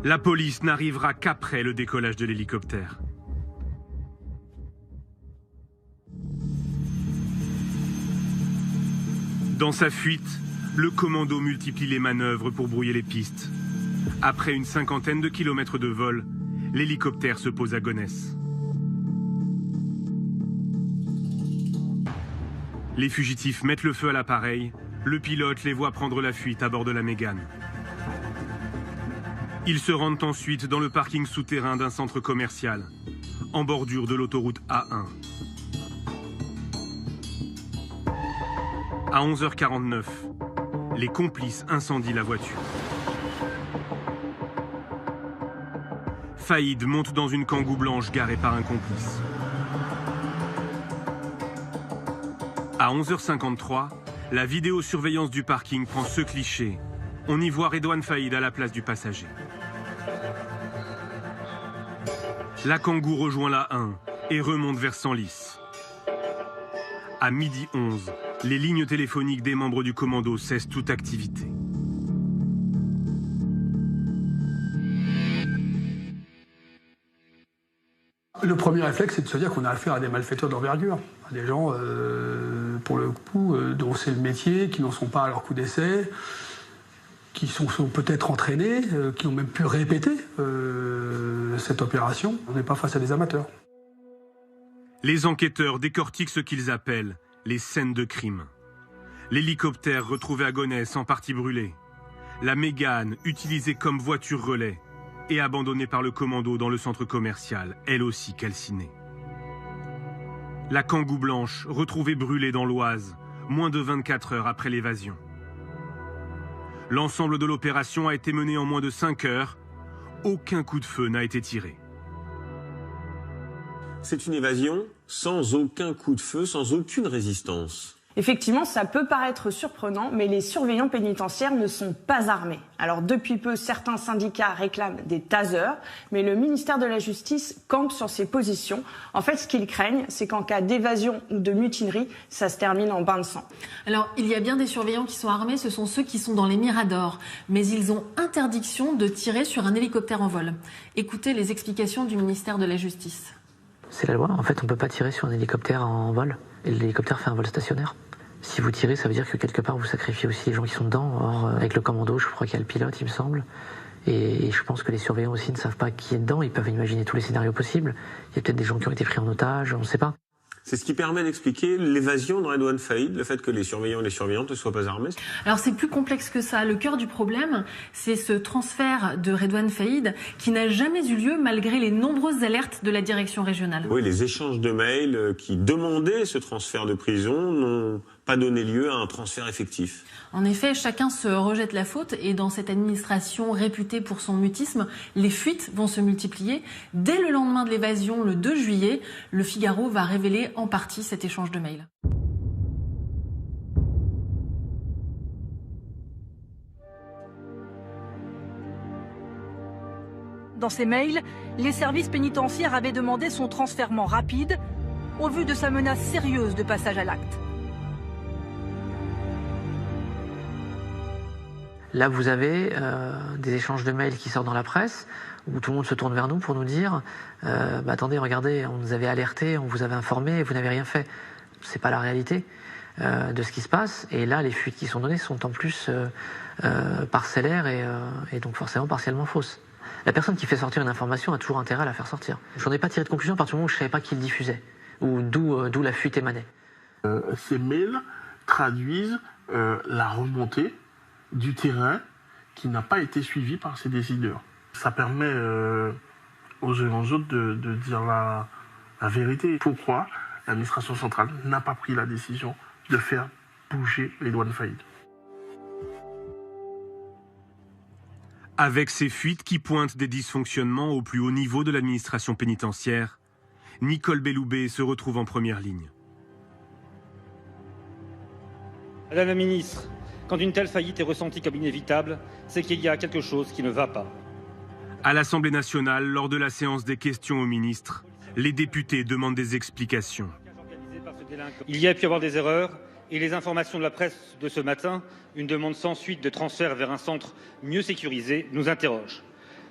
La police n'arrivera qu'après le décollage de l'hélicoptère. Dans sa fuite, le commando multiplie les manœuvres pour brouiller les pistes. Après une 50aine de kilomètres de vol, l'hélicoptère se pose à Gonesse. Les fugitifs mettent le feu à l'appareil. Le pilote les voit prendre la fuite à bord de la Mégane. Ils se rendent ensuite dans le parking souterrain d'un centre commercial, en bordure de l'autoroute A1. À 11h49, les complices incendient la voiture. Faïd monte dans une Kangoo blanche garée par un complice. À 11h53, la vidéosurveillance du parking prend ce cliché. On y voit Redouane Faïd à la place du passager. La Kangoo rejoint la 1 et remonte vers Senlis. À 12h11, les lignes téléphoniques des membres du commando cessent toute activité. Le premier réflexe, c'est de se dire qu'on a affaire à des malfaiteurs d'envergure, à des gens, pour le coup, dont c'est le métier, qui n'en sont pas à leur coup d'essai, qui sont peut-être entraînés, qui ont même pu répéter cette opération. On n'est pas face à des amateurs. Les enquêteurs décortiquent ce qu'ils appellent les scènes de crime. L'hélicoptère retrouvé à Gonesse en partie brûlé. La Mégane utilisée comme voiture relais et abandonnée par le commando dans le centre commercial, elle aussi calcinée. La Kangoo blanche retrouvée brûlée dans l'Oise, moins de 24 heures après l'évasion. L'ensemble de l'opération a été mené en moins de 5 heures. Aucun coup de feu n'a été tiré. C'est une évasion sans aucun coup de feu, sans aucune résistance. Effectivement, ça peut paraître surprenant, mais les surveillants pénitentiaires ne sont pas armés. Alors depuis peu, certains syndicats réclament des tasers, mais le ministère de la Justice campe sur ses positions. En fait, ce qu'ils craignent, c'est qu'en cas d'évasion ou de mutinerie, ça se termine en bain de sang. Alors, il y a bien des surveillants qui sont armés, ce sont ceux qui sont dans les miradors. Mais ils ont interdiction de tirer sur un hélicoptère en vol. Écoutez les explications du ministère de la Justice. C'est la loi. En fait, on ne peut pas tirer sur un hélicoptère en vol. Et l'hélicoptère fait un vol stationnaire. Si vous tirez, ça veut dire que quelque part, vous sacrifiez aussi les gens qui sont dedans. Or, avec le commando, je crois qu'il y a le pilote, il me semble. Et je pense que les surveillants aussi ne savent pas qui est dedans. Ils peuvent imaginer tous les scénarios possibles. Il y a peut-être des gens qui ont été pris en otage, on ne sait pas. C'est ce qui permet d'expliquer l'évasion de Redouane Faïd, le fait que les surveillants et les surveillantes ne soient pas armés. Alors c'est plus complexe que ça. Le cœur du problème, c'est ce transfert de Redouane Faïd qui n'a jamais eu lieu malgré les nombreuses alertes de la direction régionale. Oui, les échanges de mails qui demandaient ce transfert de prison n'ont pas donné lieu à un transfert effectif. En effet, chacun se rejette la faute et dans cette administration réputée pour son mutisme, les fuites vont se multiplier. Dès le lendemain de l'évasion, le 2 juillet, Le Figaro va révéler en partie cet échange de mails. Dans ces mails, les services pénitentiaires avaient demandé son transfèrement rapide au vu de sa menace sérieuse de passage à l'acte. Là, vous avez des échanges de mails qui sortent dans la presse, où tout le monde se tourne vers nous pour nous dire attendez, regardez, on nous avait alerté, on vous avait informé, et vous n'avez rien fait. C'est pas la réalité de ce qui se passe. Et là, les fuites qui sont données sont en plus parcellaires et donc forcément partiellement fausses. La personne qui fait sortir une information a toujours intérêt à la faire sortir. J'en ai pas tiré de conclusion à partir du moment où je savais pas qui le diffusait, ou d'où la fuite émanait. Ces mails traduisent la remontée du terrain qui n'a pas été suivi par ses décideurs. Ça permet aux uns aux autres de dire la vérité. Pourquoi l'administration centrale n'a pas pris la décision de faire bouger Redouane Faïd. Avec ces fuites qui pointent des dysfonctionnements au plus haut niveau de l'administration pénitentiaire, Nicole Belloubet se retrouve en première ligne. Madame la ministre, quand une telle faillite est ressentie comme inévitable, c'est qu'il y a quelque chose qui ne va pas. À l'Assemblée nationale, lors de la séance des questions au ministre, les députés demandent des explications. Il y a pu y avoir des erreurs et les informations de la presse de ce matin, une demande sans suite de transfert vers un centre mieux sécurisé, nous interroge.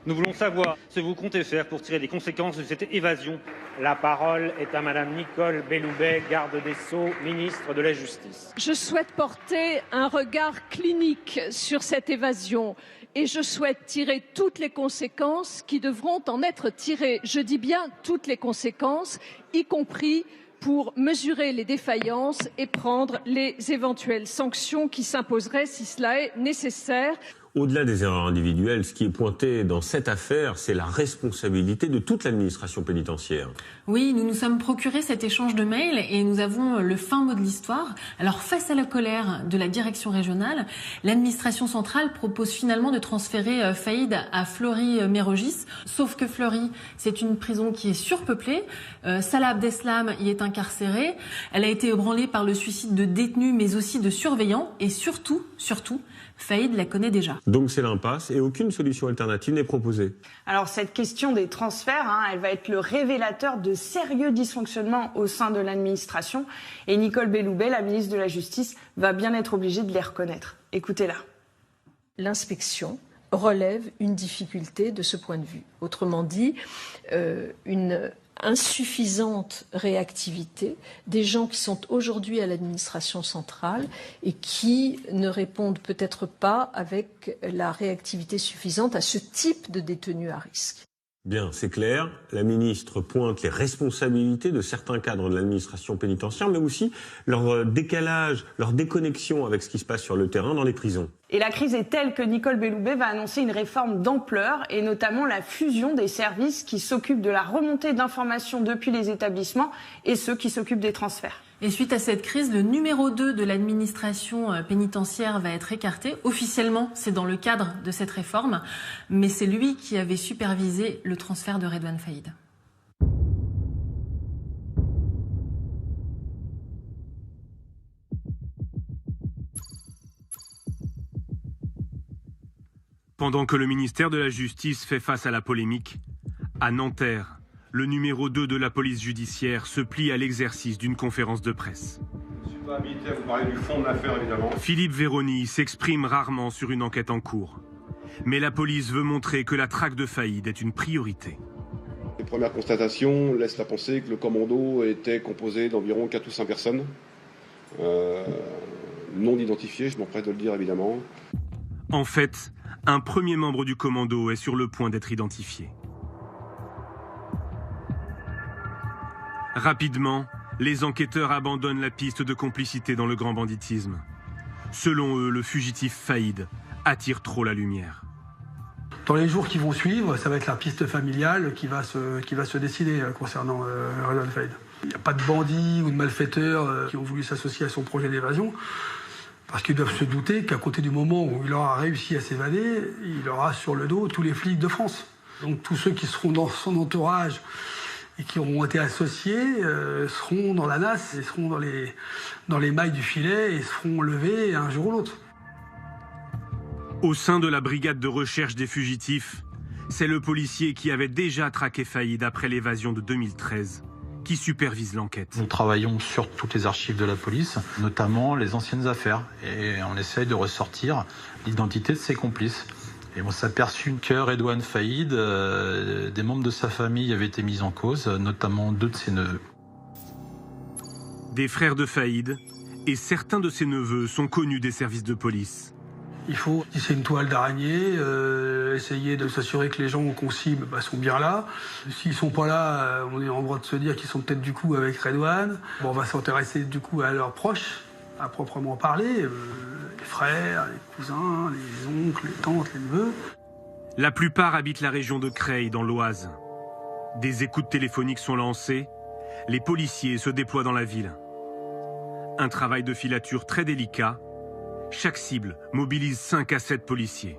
Nous voulons savoir ce que vous comptez faire pour tirer les conséquences de cette évasion. La parole est à Madame Nicole Belloubet, garde des Sceaux, ministre de la Justice. Je souhaite porter un regard clinique sur cette évasion et je souhaite tirer toutes les conséquences qui devront en être tirées. Je dis bien toutes les conséquences, y compris pour mesurer les défaillances et prendre les éventuelles sanctions qui s'imposeraient si cela est nécessaire. Au-delà des erreurs individuelles, ce qui est pointé dans cette affaire, c'est la responsabilité de toute l'administration pénitentiaire. Oui, nous nous sommes procuré cet échange de mails et nous avons le fin mot de l'histoire. Alors, face à la colère de la direction régionale, l'administration centrale propose finalement de transférer Faïd à Fleury-Mérogis. Sauf que Fleury, c'est une prison qui est surpeuplée. Salah Abdeslam y est incarcérée. Elle a été ébranlée par le suicide de détenus, mais aussi de surveillants. Et surtout, Faïd la connaît déjà. Donc c'est l'impasse et aucune solution alternative n'est proposée. Alors cette question des transferts, elle va être le révélateur de sérieux dysfonctionnements au sein de l'administration. Et Nicole Belloubet, la ministre de la Justice, va bien être obligée de les reconnaître. Écoutez-la. L'inspection relève une difficulté de ce point de vue. Autrement dit, une insuffisante réactivité des gens qui sont aujourd'hui à l'administration centrale et qui ne répondent peut-être pas avec la réactivité suffisante à ce type de détenus à risque. Bien, c'est clair. La ministre pointe les responsabilités de certains cadres de l'administration pénitentiaire, mais aussi leur décalage, leur déconnexion avec ce qui se passe sur le terrain dans les prisons. Et la crise est telle que Nicole Belloubet va annoncer une réforme d'ampleur et notamment la fusion des services qui s'occupent de la remontée d'informations depuis les établissements et ceux qui s'occupent des transferts. Et suite à cette crise, le numéro 2 de l'administration pénitentiaire va être écarté. Officiellement, c'est dans le cadre de cette réforme, mais c'est lui qui avait supervisé le transfert de Redouane Faïd. Pendant que le ministère de la Justice fait face à la polémique, à Nanterre, le numéro 2 de la police judiciaire se plie à l'exercice d'une conférence de presse. Je ne suis pas habilité à vous parler du fond de l'affaire, évidemment. Philippe Vérony s'exprime rarement sur une enquête en cours. Mais la police veut montrer que la traque de Faïd est une priorité. Les premières constatations laissent à penser que le commando était composé d'environ 4 ou 5 personnes. Non identifiées, je m'empresse de le dire évidemment. En fait, un premier membre du commando est sur le point d'être identifié. Rapidement, les enquêteurs abandonnent la piste de complicité dans le grand banditisme. Selon eux, le fugitif Faïd attire trop la lumière. Dans les jours qui vont suivre, ça va être la piste familiale qui va se décider concernant Redouane Faïd. Il n'y a pas de bandits ou de malfaiteurs qui ont voulu s'associer à son projet d'évasion, parce qu'ils doivent se douter qu'à côté du moment où il aura réussi à s'évader, il aura sur le dos tous les flics de France. Donc tous ceux qui seront dans son entourage et qui auront été associés seront dans la nasse et seront dans les mailles du filet et seront levés un jour ou l'autre. Au sein de la brigade de recherche des fugitifs, c'est le policier qui avait déjà traqué Faïd après l'évasion de 2013 qui supervise l'enquête. Nous travaillons sur toutes les archives de la police, notamment les anciennes affaires, et on essaye de ressortir l'identité de ses complices. Et on s'est aperçu que Redouane Faïd, des membres de sa famille avaient été mis en cause, notamment 2 de ses neveux. Des frères de Faïd et certains de ses neveux sont connus des services de police. Il faut tisser une toile d'araignée, essayer de s'assurer que les gens qu'on cible sont bien là. S'ils sont pas là, on est en droit de se dire qu'ils sont peut-être du coup avec Redouane. Bon, on va s'intéresser du coup à leurs proches, à proprement parler, les frères, les cousins, les oncles, les tantes, les neveux. La plupart habitent la région de Creil, dans l'Oise. Des écoutes téléphoniques sont lancées, les policiers se déploient dans la ville. Un travail de filature très délicat. Chaque cible mobilise 5 à 7 policiers.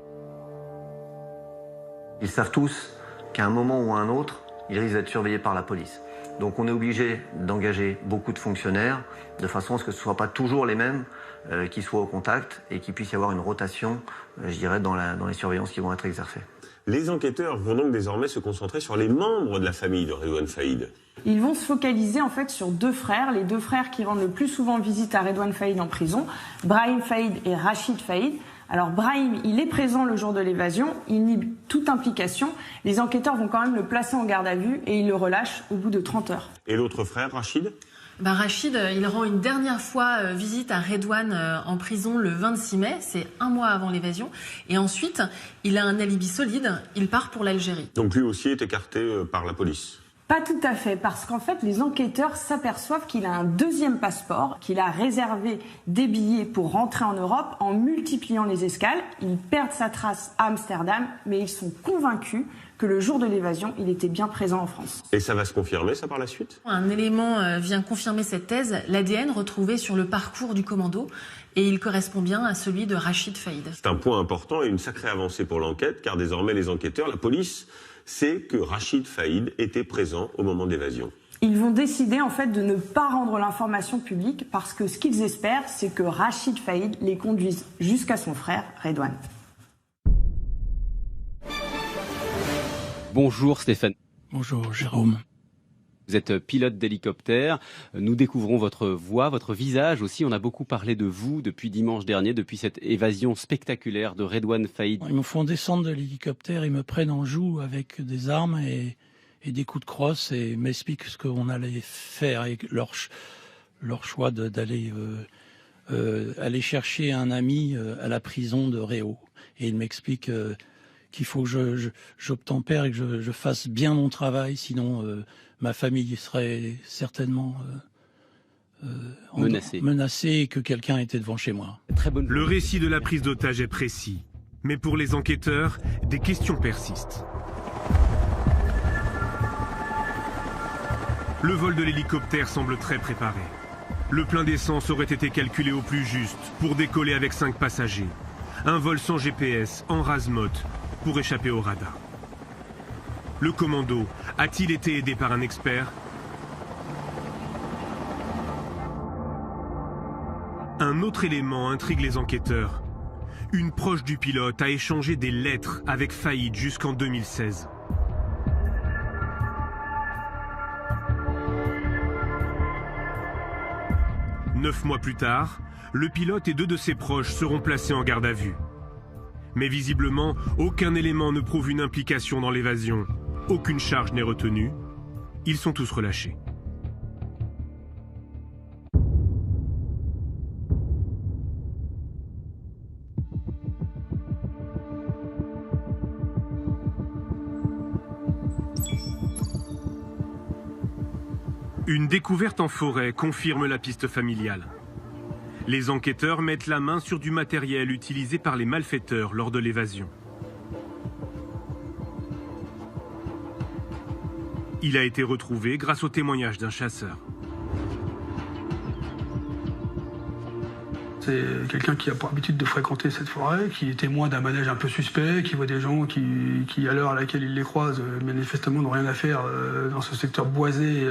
Ils savent tous qu'à un moment ou à un autre, ils risquent d'être surveillés par la police. Donc on est obligé d'engager beaucoup de fonctionnaires de façon à ce que ce ne soient pas toujours les mêmes qui soient au contact et qu'il puisse y avoir une rotation, je dirais, dans les surveillances qui vont être exercées. Les enquêteurs vont donc désormais se concentrer sur les membres de la famille de Redouane Faïd. Ils vont se focaliser en fait sur 2 frères, les 2 frères qui rendent le plus souvent visite à Redouane Faïd en prison, Brahim Faïd et Rachid Faïd. Alors Brahim, il est présent le jour de l'évasion, il nie toute implication. Les enquêteurs vont quand même le placer en garde à vue et ils le relâchent au bout de 30 heures. Et l'autre frère, Rachid ? Rachid, il rend une dernière fois visite à Redouane en prison le 26 mai, c'est 1 mois avant l'évasion. Et ensuite, il a un alibi solide, il part pour l'Algérie. Donc lui aussi est écarté par la police ? Pas tout à fait, parce qu'en fait, les enquêteurs s'aperçoivent qu'il a un 2e passeport, qu'il a réservé des billets pour rentrer en Europe en multipliant les escales. Ils perdent sa trace à Amsterdam, mais ils sont convaincus que le jour de l'évasion, il était bien présent en France. Et ça va se confirmer, ça, par la suite ? Un élément vient confirmer cette thèse, l'ADN retrouvé sur le parcours du commando, et il correspond bien à celui de Rachid Faïd. C'est un point important et une sacrée avancée pour l'enquête, car désormais les enquêteurs, la police, sait que Rachid Faïd était présent au moment d'évasion. Ils vont décider en fait de ne pas rendre l'information publique parce que ce qu'ils espèrent, c'est que Rachid Faïd les conduise jusqu'à son frère Redouane. Bonjour Stéphane. Bonjour Jérôme. Vous êtes pilote d'hélicoptère. Nous découvrons votre voix, votre visage aussi. On a beaucoup parlé de vous depuis dimanche dernier, depuis cette évasion spectaculaire de Redouane Faïd. Ils me font descendre de l'hélicoptère, ils me prennent en joue avec des armes et des coups de crosse et m'expliquent ce qu'on allait faire et leur choix d'aller aller chercher un ami à la prison de Réau. Et ils m'expliquent qu'il faut que j'obtempère et que je fasse bien mon travail, sinon ma famille serait certainement menacée et que quelqu'un était devant chez moi. Le récit de la prise d'otage est précis, mais pour les enquêteurs, des questions persistent. Le vol de l'hélicoptère semble très préparé. Le plein d'essence aurait été calculé au plus juste pour décoller avec 5 passagers. Un vol sans GPS, en rase-motte, pour échapper au radar. Le commando a-t-il été aidé par un expert? Un autre élément intrigue les enquêteurs. Une proche du pilote a échangé des lettres avec Faïd jusqu'en 2016. Neuf mois plus tard, le pilote et 2 de ses proches seront placés en garde à vue. Mais visiblement, aucun élément ne prouve une implication dans l'évasion. Aucune charge n'est retenue. Ils sont tous relâchés. Une découverte en forêt confirme la piste familiale. Les enquêteurs mettent la main sur du matériel utilisé par les malfaiteurs lors de l'évasion. Il a été retrouvé grâce au témoignage d'un chasseur. C'est quelqu'un qui a pour habitude de fréquenter cette forêt, qui est témoin d'un manège un peu suspect, qui voit des gens qui à l'heure à laquelle il les croise, manifestement n'ont rien à faire dans ce secteur boisé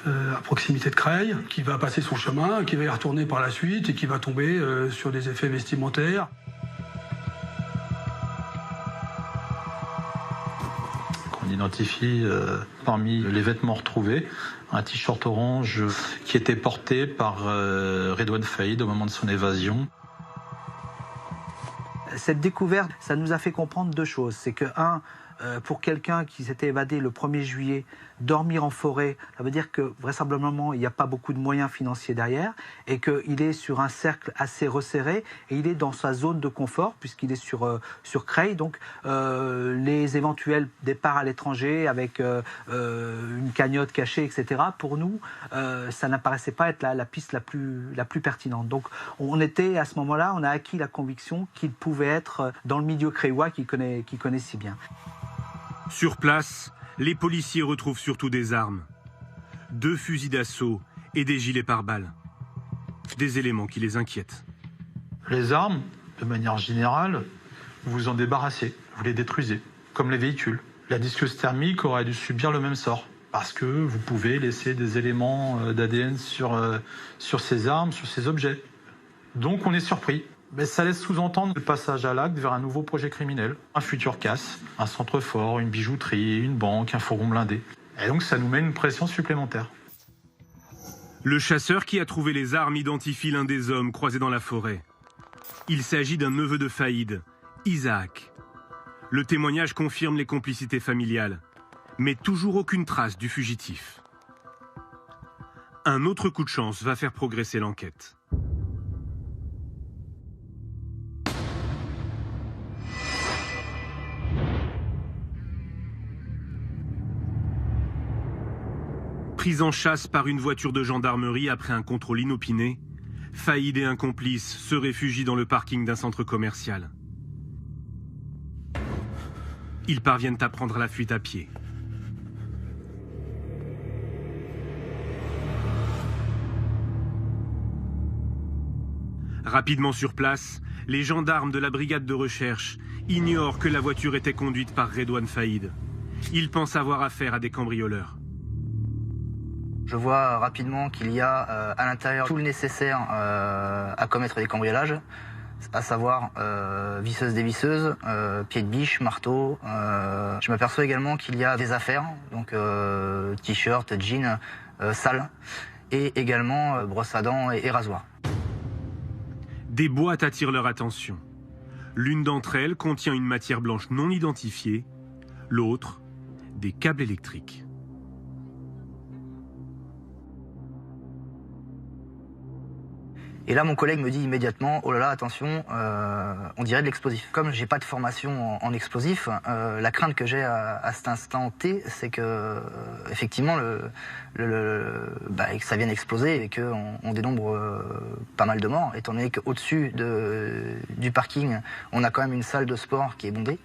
à proximité de Creil, qui va passer son chemin, qui va y retourner par la suite et qui va tomber sur des effets vestimentaires. On identifie parmi les vêtements retrouvés un t-shirt orange qui était porté par Redouane Faïd au moment de son évasion. Cette découverte, ça nous a fait comprendre deux choses. C'est que, pour quelqu'un qui s'était évadé le 1er juillet, dormir en forêt, ça veut dire que vraisemblablement il n'y a pas beaucoup de moyens financiers derrière et qu'il est sur un cercle assez resserré et il est dans sa zone de confort puisqu'il est sur Creil. Donc les éventuels départs à l'étranger avec une cagnotte cachée, etc., pour nous, ça n'apparaissait pas être la piste la plus pertinente. Donc on était à ce moment-là, on a acquis la conviction qu'il pouvait être dans le milieu creillois qu'il connaît si bien. Sur place, les policiers retrouvent surtout des armes. 2 fusils d'assaut et des gilets pare-balles. Des éléments qui les inquiètent. Les armes, de manière générale, vous vous en débarrassez, vous les détruisez, comme les véhicules. La disqueuse thermique aurait dû subir le même sort, parce que vous pouvez laisser des éléments d'ADN sur ces armes, sur ces objets. Donc on est surpris. Mais ça laisse sous-entendre le passage à l'acte vers un nouveau projet criminel, un futur casse, un centre fort, une bijouterie, une banque, un fourgon blindé. Et donc ça nous met une pression supplémentaire. Le chasseur qui a trouvé les armes identifie l'un des hommes croisés dans la forêt. Il s'agit d'un neveu de Faïd, Isaac. Le témoignage confirme les complicités familiales, mais toujours aucune trace du fugitif. Un autre coup de chance va faire progresser l'enquête. Pris en chasse par une voiture de gendarmerie après un contrôle inopiné, Faïd et un complice se réfugient dans le parking d'un centre commercial. Ils parviennent à prendre la fuite à pied. Rapidement sur place, les gendarmes de la brigade de recherche ignorent que la voiture était conduite par Redouane Faïd. Ils pensent avoir affaire à des cambrioleurs. Je vois rapidement qu'il y a à l'intérieur tout le nécessaire à commettre des cambriolages, à savoir visseuse dévisseuse, pied de biche, marteau. Je m'aperçois également qu'il y a des affaires, donc t-shirt, jeans, sales, et également brosse à dents et rasoir. Des boîtes attirent leur attention. L'une d'entre elles contient une matière blanche non identifiée, l'autre, des câbles électriques. Et là, mon collègue me dit immédiatement, oh là là, attention, on dirait de l'explosif. Comme j'ai pas de formation en explosif, la crainte que j'ai à cet instant T, c'est que effectivement, que ça vienne exploser et qu'on dénombre pas mal de morts, étant donné qu'au-dessus du parking, on a quand même une salle de sport qui est bondée.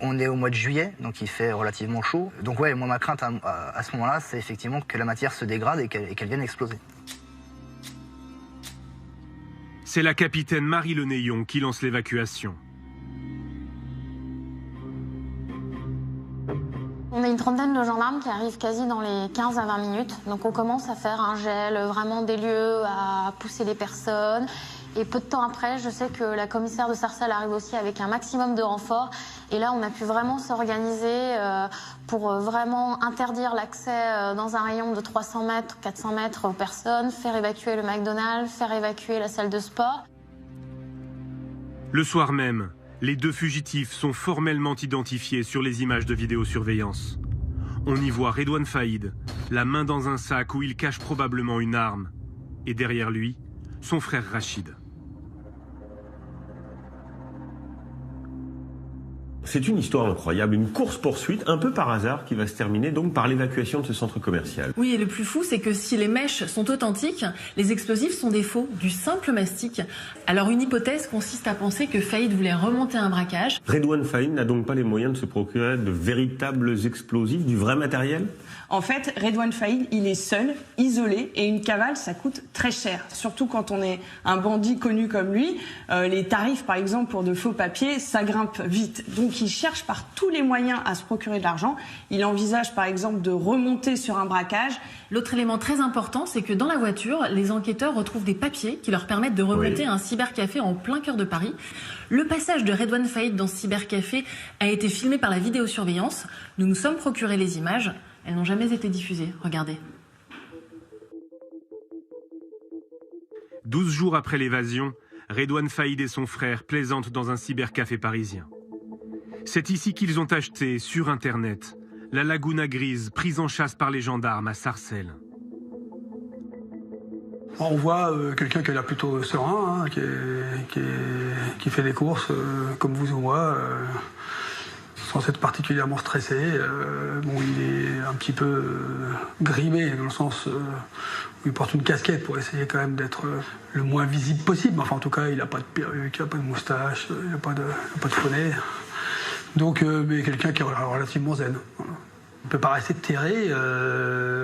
On est au mois de juillet, donc il fait relativement chaud. Donc ouais, moi ma crainte à ce moment-là, c'est effectivement que la matière se dégrade et qu'elle vienne exploser. C'est la capitaine Marie Le Neillon qui lance l'évacuation. On a une trentaine de gendarmes qui arrivent quasi dans les 15 à 20 minutes. Donc on commence à faire un gel vraiment des lieux, à pousser les personnes. Et peu de temps après, je sais que la commissaire de Sarcelles arrive aussi avec un maximum de renforts. Et là, on a pu vraiment s'organiser pour vraiment interdire l'accès dans un rayon de 300 mètres, 400 mètres aux personnes, faire évacuer le McDonald's, faire évacuer la salle de sport. Le soir même, les 2 fugitifs sont formellement identifiés sur les images de vidéosurveillance. On y voit Redouane Faïd, la main dans un sac où il cache probablement une arme. Et derrière lui, son frère Rachid. C'est une histoire incroyable, une course-poursuite un peu par hasard qui va se terminer donc par l'évacuation de ce centre commercial. Oui, et le plus fou, c'est que si les mèches sont authentiques, les explosifs sont des faux, du simple mastic. Alors une hypothèse consiste à penser que Faïd voulait remonter un braquage. Redouane Faïd n'a donc pas les moyens de se procurer de véritables explosifs, du vrai matériel ? En fait, Redouane Faïd, il est seul, isolé, et une cavale, ça coûte très cher. Surtout quand on est un bandit connu comme lui, les tarifs, par exemple, pour de faux papiers, ça grimpe vite. Donc il cherche par tous les moyens à se procurer de l'argent. Il envisage, par exemple, de remonter sur un braquage. L'autre élément très important, c'est que dans la voiture, les enquêteurs retrouvent des papiers qui leur permettent de remonter à un cybercafé en plein cœur de Paris. Le passage de Redouane Faïd dans ce cybercafé a été filmé par la vidéosurveillance. Nous nous sommes procuré les images. Elles n'ont jamais été diffusées. Regardez. 12 jours après l'évasion, Redouane Faïd et son frère plaisantent dans un cybercafé parisien. C'est ici qu'ils ont acheté, sur Internet, la Laguna Grise, prise en chasse par les gendarmes à Sarcelles. On voit quelqu'un qui a l'air plutôt serein, hein, qui fait des courses comme vous ou moi, sans être particulièrement stressé. Bon, il est un petit peu grimé dans le sens où il porte une casquette pour essayer quand même d'être le moins visible possible. Enfin, en tout cas, il n'a pas de perruque, il n'a pas de moustache, il n'a pas de bonnet. Donc, mais quelqu'un qui est relativement zen. Voilà. On ne peut pas rester terré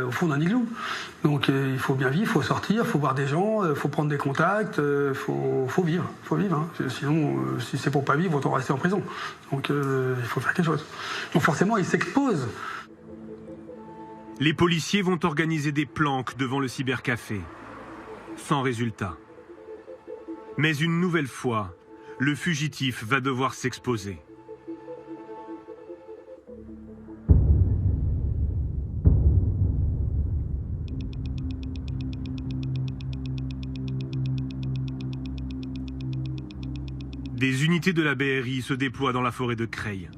au fond d'un igloo. Donc il faut bien vivre, il faut sortir, il faut voir des gens, il faut prendre des contacts, il faut vivre. Hein. Sinon, si c'est pour pas vivre, autant rester en prison. Donc il faut faire quelque chose. Donc forcément, il s'expose. Les policiers vont organiser des planques devant le cybercafé. Sans résultat. Mais une nouvelle fois, le fugitif va devoir s'exposer. Des unités de la BRI se déploient dans la forêt de Creil.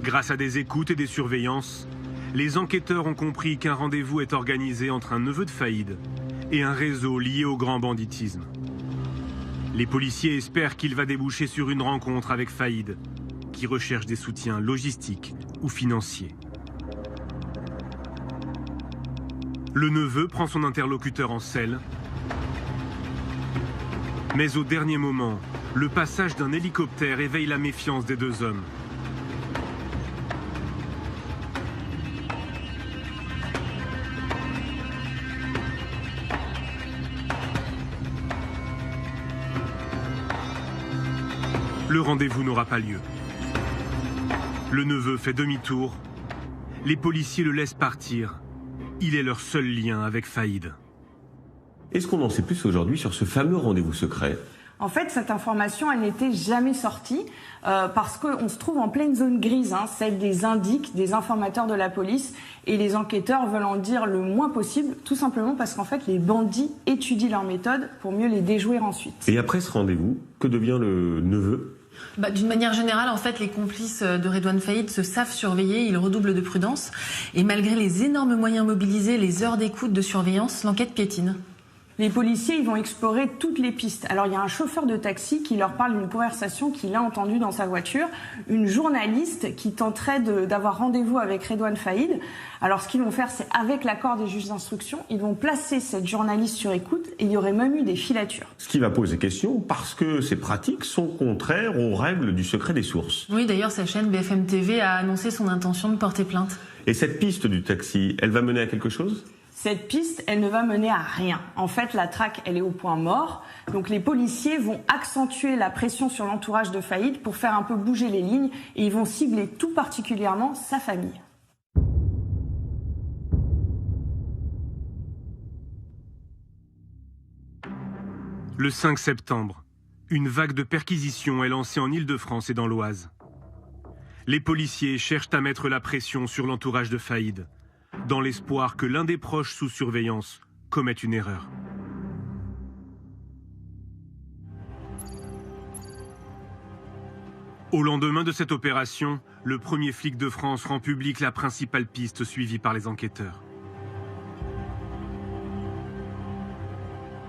Grâce à des écoutes et des surveillances, les enquêteurs ont compris qu'un rendez-vous est organisé entre un neveu de Faïd et un réseau lié au grand banditisme. Les policiers espèrent qu'il va déboucher sur une rencontre avec Faïd, qui recherche des soutiens logistiques ou financiers. Le neveu prend son interlocuteur en selle, mais au dernier moment, le passage d'un hélicoptère éveille la méfiance des deux hommes. Le rendez-vous n'aura pas lieu. Le neveu fait demi-tour. Les policiers le laissent partir. Il est leur seul lien avec Faïd. Est-ce qu'on en sait plus aujourd'hui sur ce fameux rendez-vous secret ? En fait, cette information, elle n'était jamais sortie parce qu'on se trouve en pleine zone grise, hein, celle des indiques, des informateurs de la police, et les enquêteurs veulent en dire le moins possible, tout simplement parce qu'en fait, les bandits étudient leurs méthodes pour mieux les déjouer ensuite. Et après ce rendez-vous, que devient le neveu ? D'une manière générale, en fait, les complices de Redouane Faïd se savent surveiller, ils redoublent de prudence, et malgré les énormes moyens mobilisés, les heures d'écoute de surveillance, l'enquête piétine. Les policiers, ils vont explorer toutes les pistes. Alors, il y a un chauffeur de taxi qui leur parle d'une conversation qu'il a entendue dans sa voiture. Une journaliste qui tenterait d'avoir rendez-vous avec Redouane Faïd. Alors, ce qu'ils vont faire, c'est avec l'accord des juges d'instruction, ils vont placer cette journaliste sur écoute et il y aurait même eu des filatures. Ce qui va poser question parce que ces pratiques sont contraires aux règles du secret des sources. Oui, d'ailleurs, sa chaîne BFM TV a annoncé son intention de porter plainte. Et cette piste du taxi, elle va mener à quelque chose ? Cette piste, elle ne va mener à rien. En fait, la traque, elle est au point mort. Donc les policiers vont accentuer la pression sur l'entourage de Faïd pour faire un peu bouger les lignes et ils vont cibler tout particulièrement sa famille. Le 5 septembre, une vague de perquisitions est lancée en Île-de-France et dans l'Oise. Les policiers cherchent à mettre la pression sur l'entourage de Faïd, dans l'espoir que l'un des proches sous surveillance commette une erreur. Au lendemain de cette opération, le premier flic de France rend public la principale piste suivie par les enquêteurs.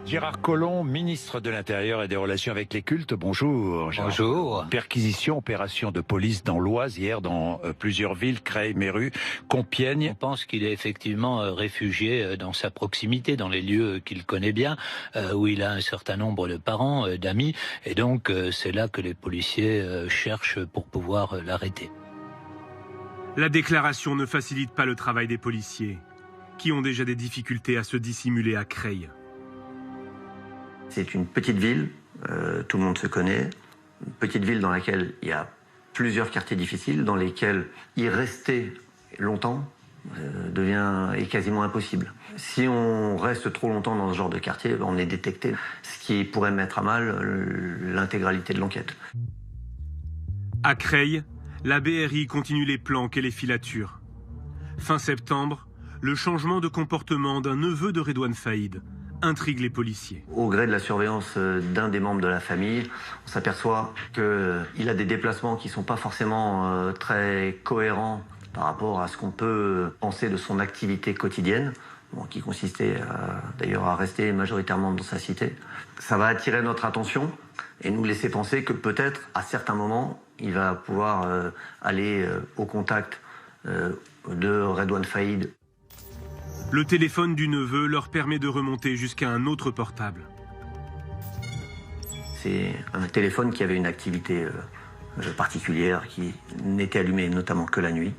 Gérard Collomb, ministre de l'Intérieur et des Relations avec les cultes, bonjour. Bonjour. Perquisition, opération de police dans l'Oise hier, dans plusieurs villes, Creil, Méru, Compiègne. On pense qu'il est effectivement réfugié dans sa proximité, dans les lieux qu'il connaît bien, où il a un certain nombre de parents, d'amis, et donc c'est là que les policiers cherchent pour pouvoir l'arrêter. La déclaration ne facilite pas le travail des policiers, qui ont déjà des difficultés à se dissimuler à Creil. C'est une petite ville, tout le monde se connaît, une petite ville dans laquelle il y a plusieurs quartiers difficiles, dans lesquels y rester longtemps est quasiment impossible. Si on reste trop longtemps dans ce genre de quartier, on est détecté, ce qui pourrait mettre à mal l'intégralité de l'enquête. À Creil, la BRI continue les planques et les filatures. Fin septembre, le changement de comportement d'un neveu de Redouane Faïd intrigue les policiers. Au gré de la surveillance d'un des membres de la famille, on s'aperçoit qu'il a des déplacements qui ne sont pas forcément très cohérents par rapport à ce qu'on peut penser de son activité quotidienne, qui consistait d'ailleurs à rester majoritairement dans sa cité. Ça va attirer notre attention et nous laisser penser que peut-être, à certains moments, il va pouvoir aller au contact de Redouane Faïd. Le téléphone du neveu leur permet de remonter jusqu'à un autre portable. C'est un téléphone qui avait une activité particulière, qui n'était allumé notamment que la nuit.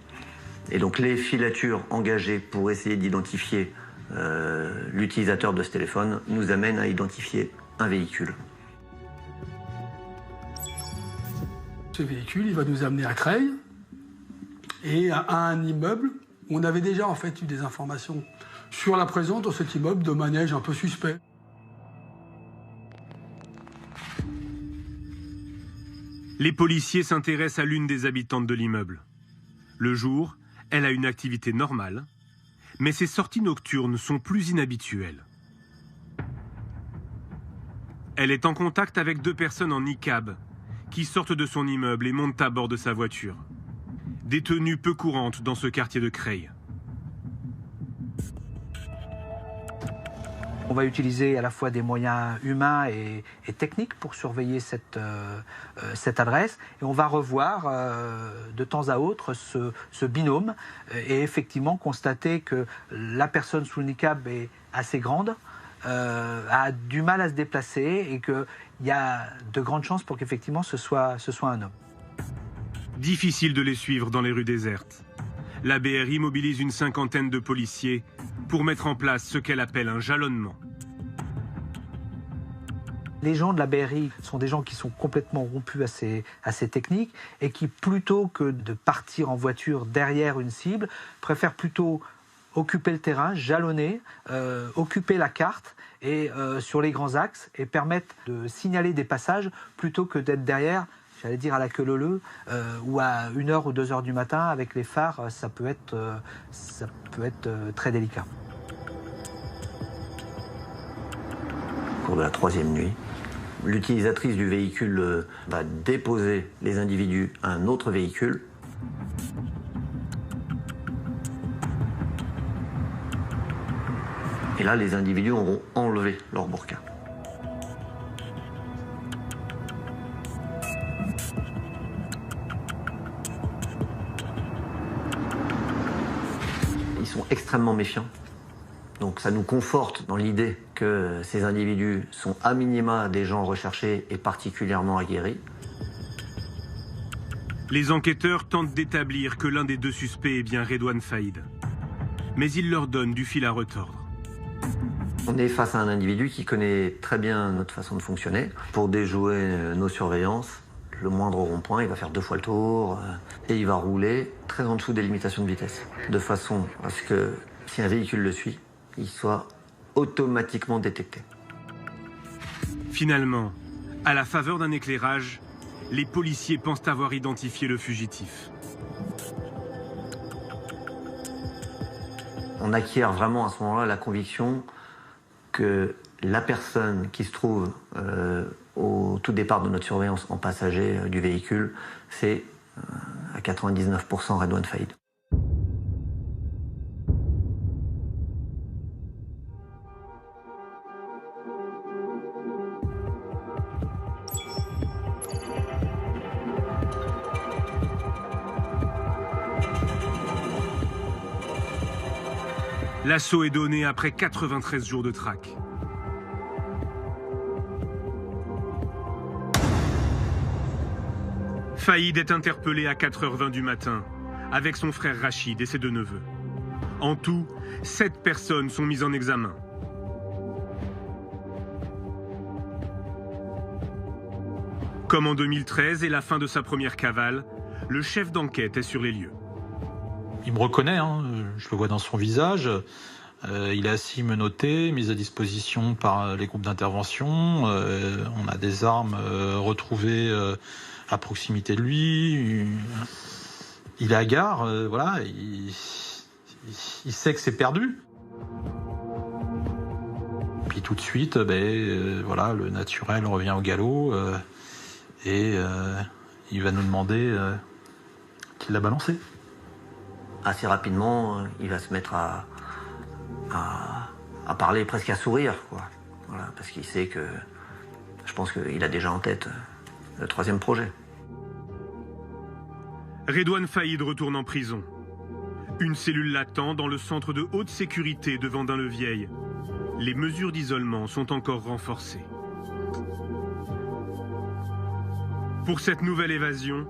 Et donc les filatures engagées pour essayer d'identifier l'utilisateur de ce téléphone nous amènent à identifier un véhicule. Ce véhicule, il va nous amener à Creil et à un immeuble. On avait déjà en fait eu des informations sur la présence dans cet immeuble de manège un peu suspect. Les policiers s'intéressent à l'une des habitantes de l'immeuble. Le jour, elle a une activité normale, mais ses sorties nocturnes sont plus inhabituelles. Elle est en contact avec deux personnes en niqab qui sortent de son immeuble et montent à bord de sa voiture. Des tenues peu courantes dans ce quartier de Creil. On va utiliser à la fois des moyens humains et techniques pour surveiller cette adresse. Et on va revoir de temps à autre ce binôme et effectivement constater que la personne sous le niqab est assez grande, a du mal à se déplacer et qu'il y a de grandes chances pour qu'effectivement ce soit un homme. Difficile de les suivre dans les rues désertes. La BRI mobilise une cinquantaine de policiers pour mettre en place ce qu'elle appelle un jalonnement. Les gens de la BRI sont des gens qui sont complètement rompus à ces techniques et qui, plutôt que de partir en voiture derrière une cible, préfèrent plutôt occuper le terrain, jalonner, occuper la carte et sur les grands axes et permettre de signaler des passages plutôt que d'être derrière, j'allais dire à la queue leu-leu, ou à 1h ou 2h du matin avec les phares, ça peut être très délicat. Au cours de la troisième nuit, l'utilisatrice du véhicule va déposer les individus à un autre véhicule. Et là, les individus auront enlevé leur burqa. Ils sont extrêmement méfiants. Donc ça nous conforte dans l'idée que ces individus sont à minima des gens recherchés et particulièrement aguerris. Les enquêteurs tentent d'établir que l'un des deux suspects est bien Redouane Faïd. Mais ils leur donnent du fil à retordre. On est face à un individu qui connaît très bien notre façon de fonctionner. Pour déjouer nos surveillances, le moindre rond-point, il va faire 2 fois le tour et il va rouler très en dessous des limitations de vitesse. De façon à ce que si un véhicule le suit, il soit automatiquement détecté. Finalement, à la faveur d'un éclairage, les policiers pensent avoir identifié le fugitif. On acquiert vraiment à ce moment-là la conviction que la personne qui se trouve au tout départ de notre surveillance en passager du véhicule, c'est à 99% Redouane Faïd. L'assaut est donné après 93 jours de traque. Faïd est interpellé à 4h20 du matin, avec son frère Rachid et ses 2 neveux. En tout, 7 personnes sont mises en examen. Comme en 2013 et la fin de sa première cavale, le chef d'enquête est sur les lieux. Il me reconnaît, hein, je le vois dans son visage. Il est assis menotté, mis à disposition par les groupes d'intervention. On a des armes retrouvées à proximité de lui. Il est hagard, voilà. Il sait que c'est perdu. Puis tout de suite, voilà, le naturel revient au galop et il va nous demander qui l'a balancé. Assez rapidement, il va se mettre à parler, presque à sourire, quoi. Voilà, parce qu'il sait que, je pense qu'il a déjà en tête le 3e projet. Redouane Faïd retourne en prison. Une cellule l'attend dans le centre de haute sécurité de Vendin-le-Vieil. Les mesures d'isolement sont encore renforcées. Pour cette nouvelle évasion,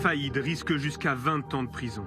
Faïd risque jusqu'à 20 ans de prison.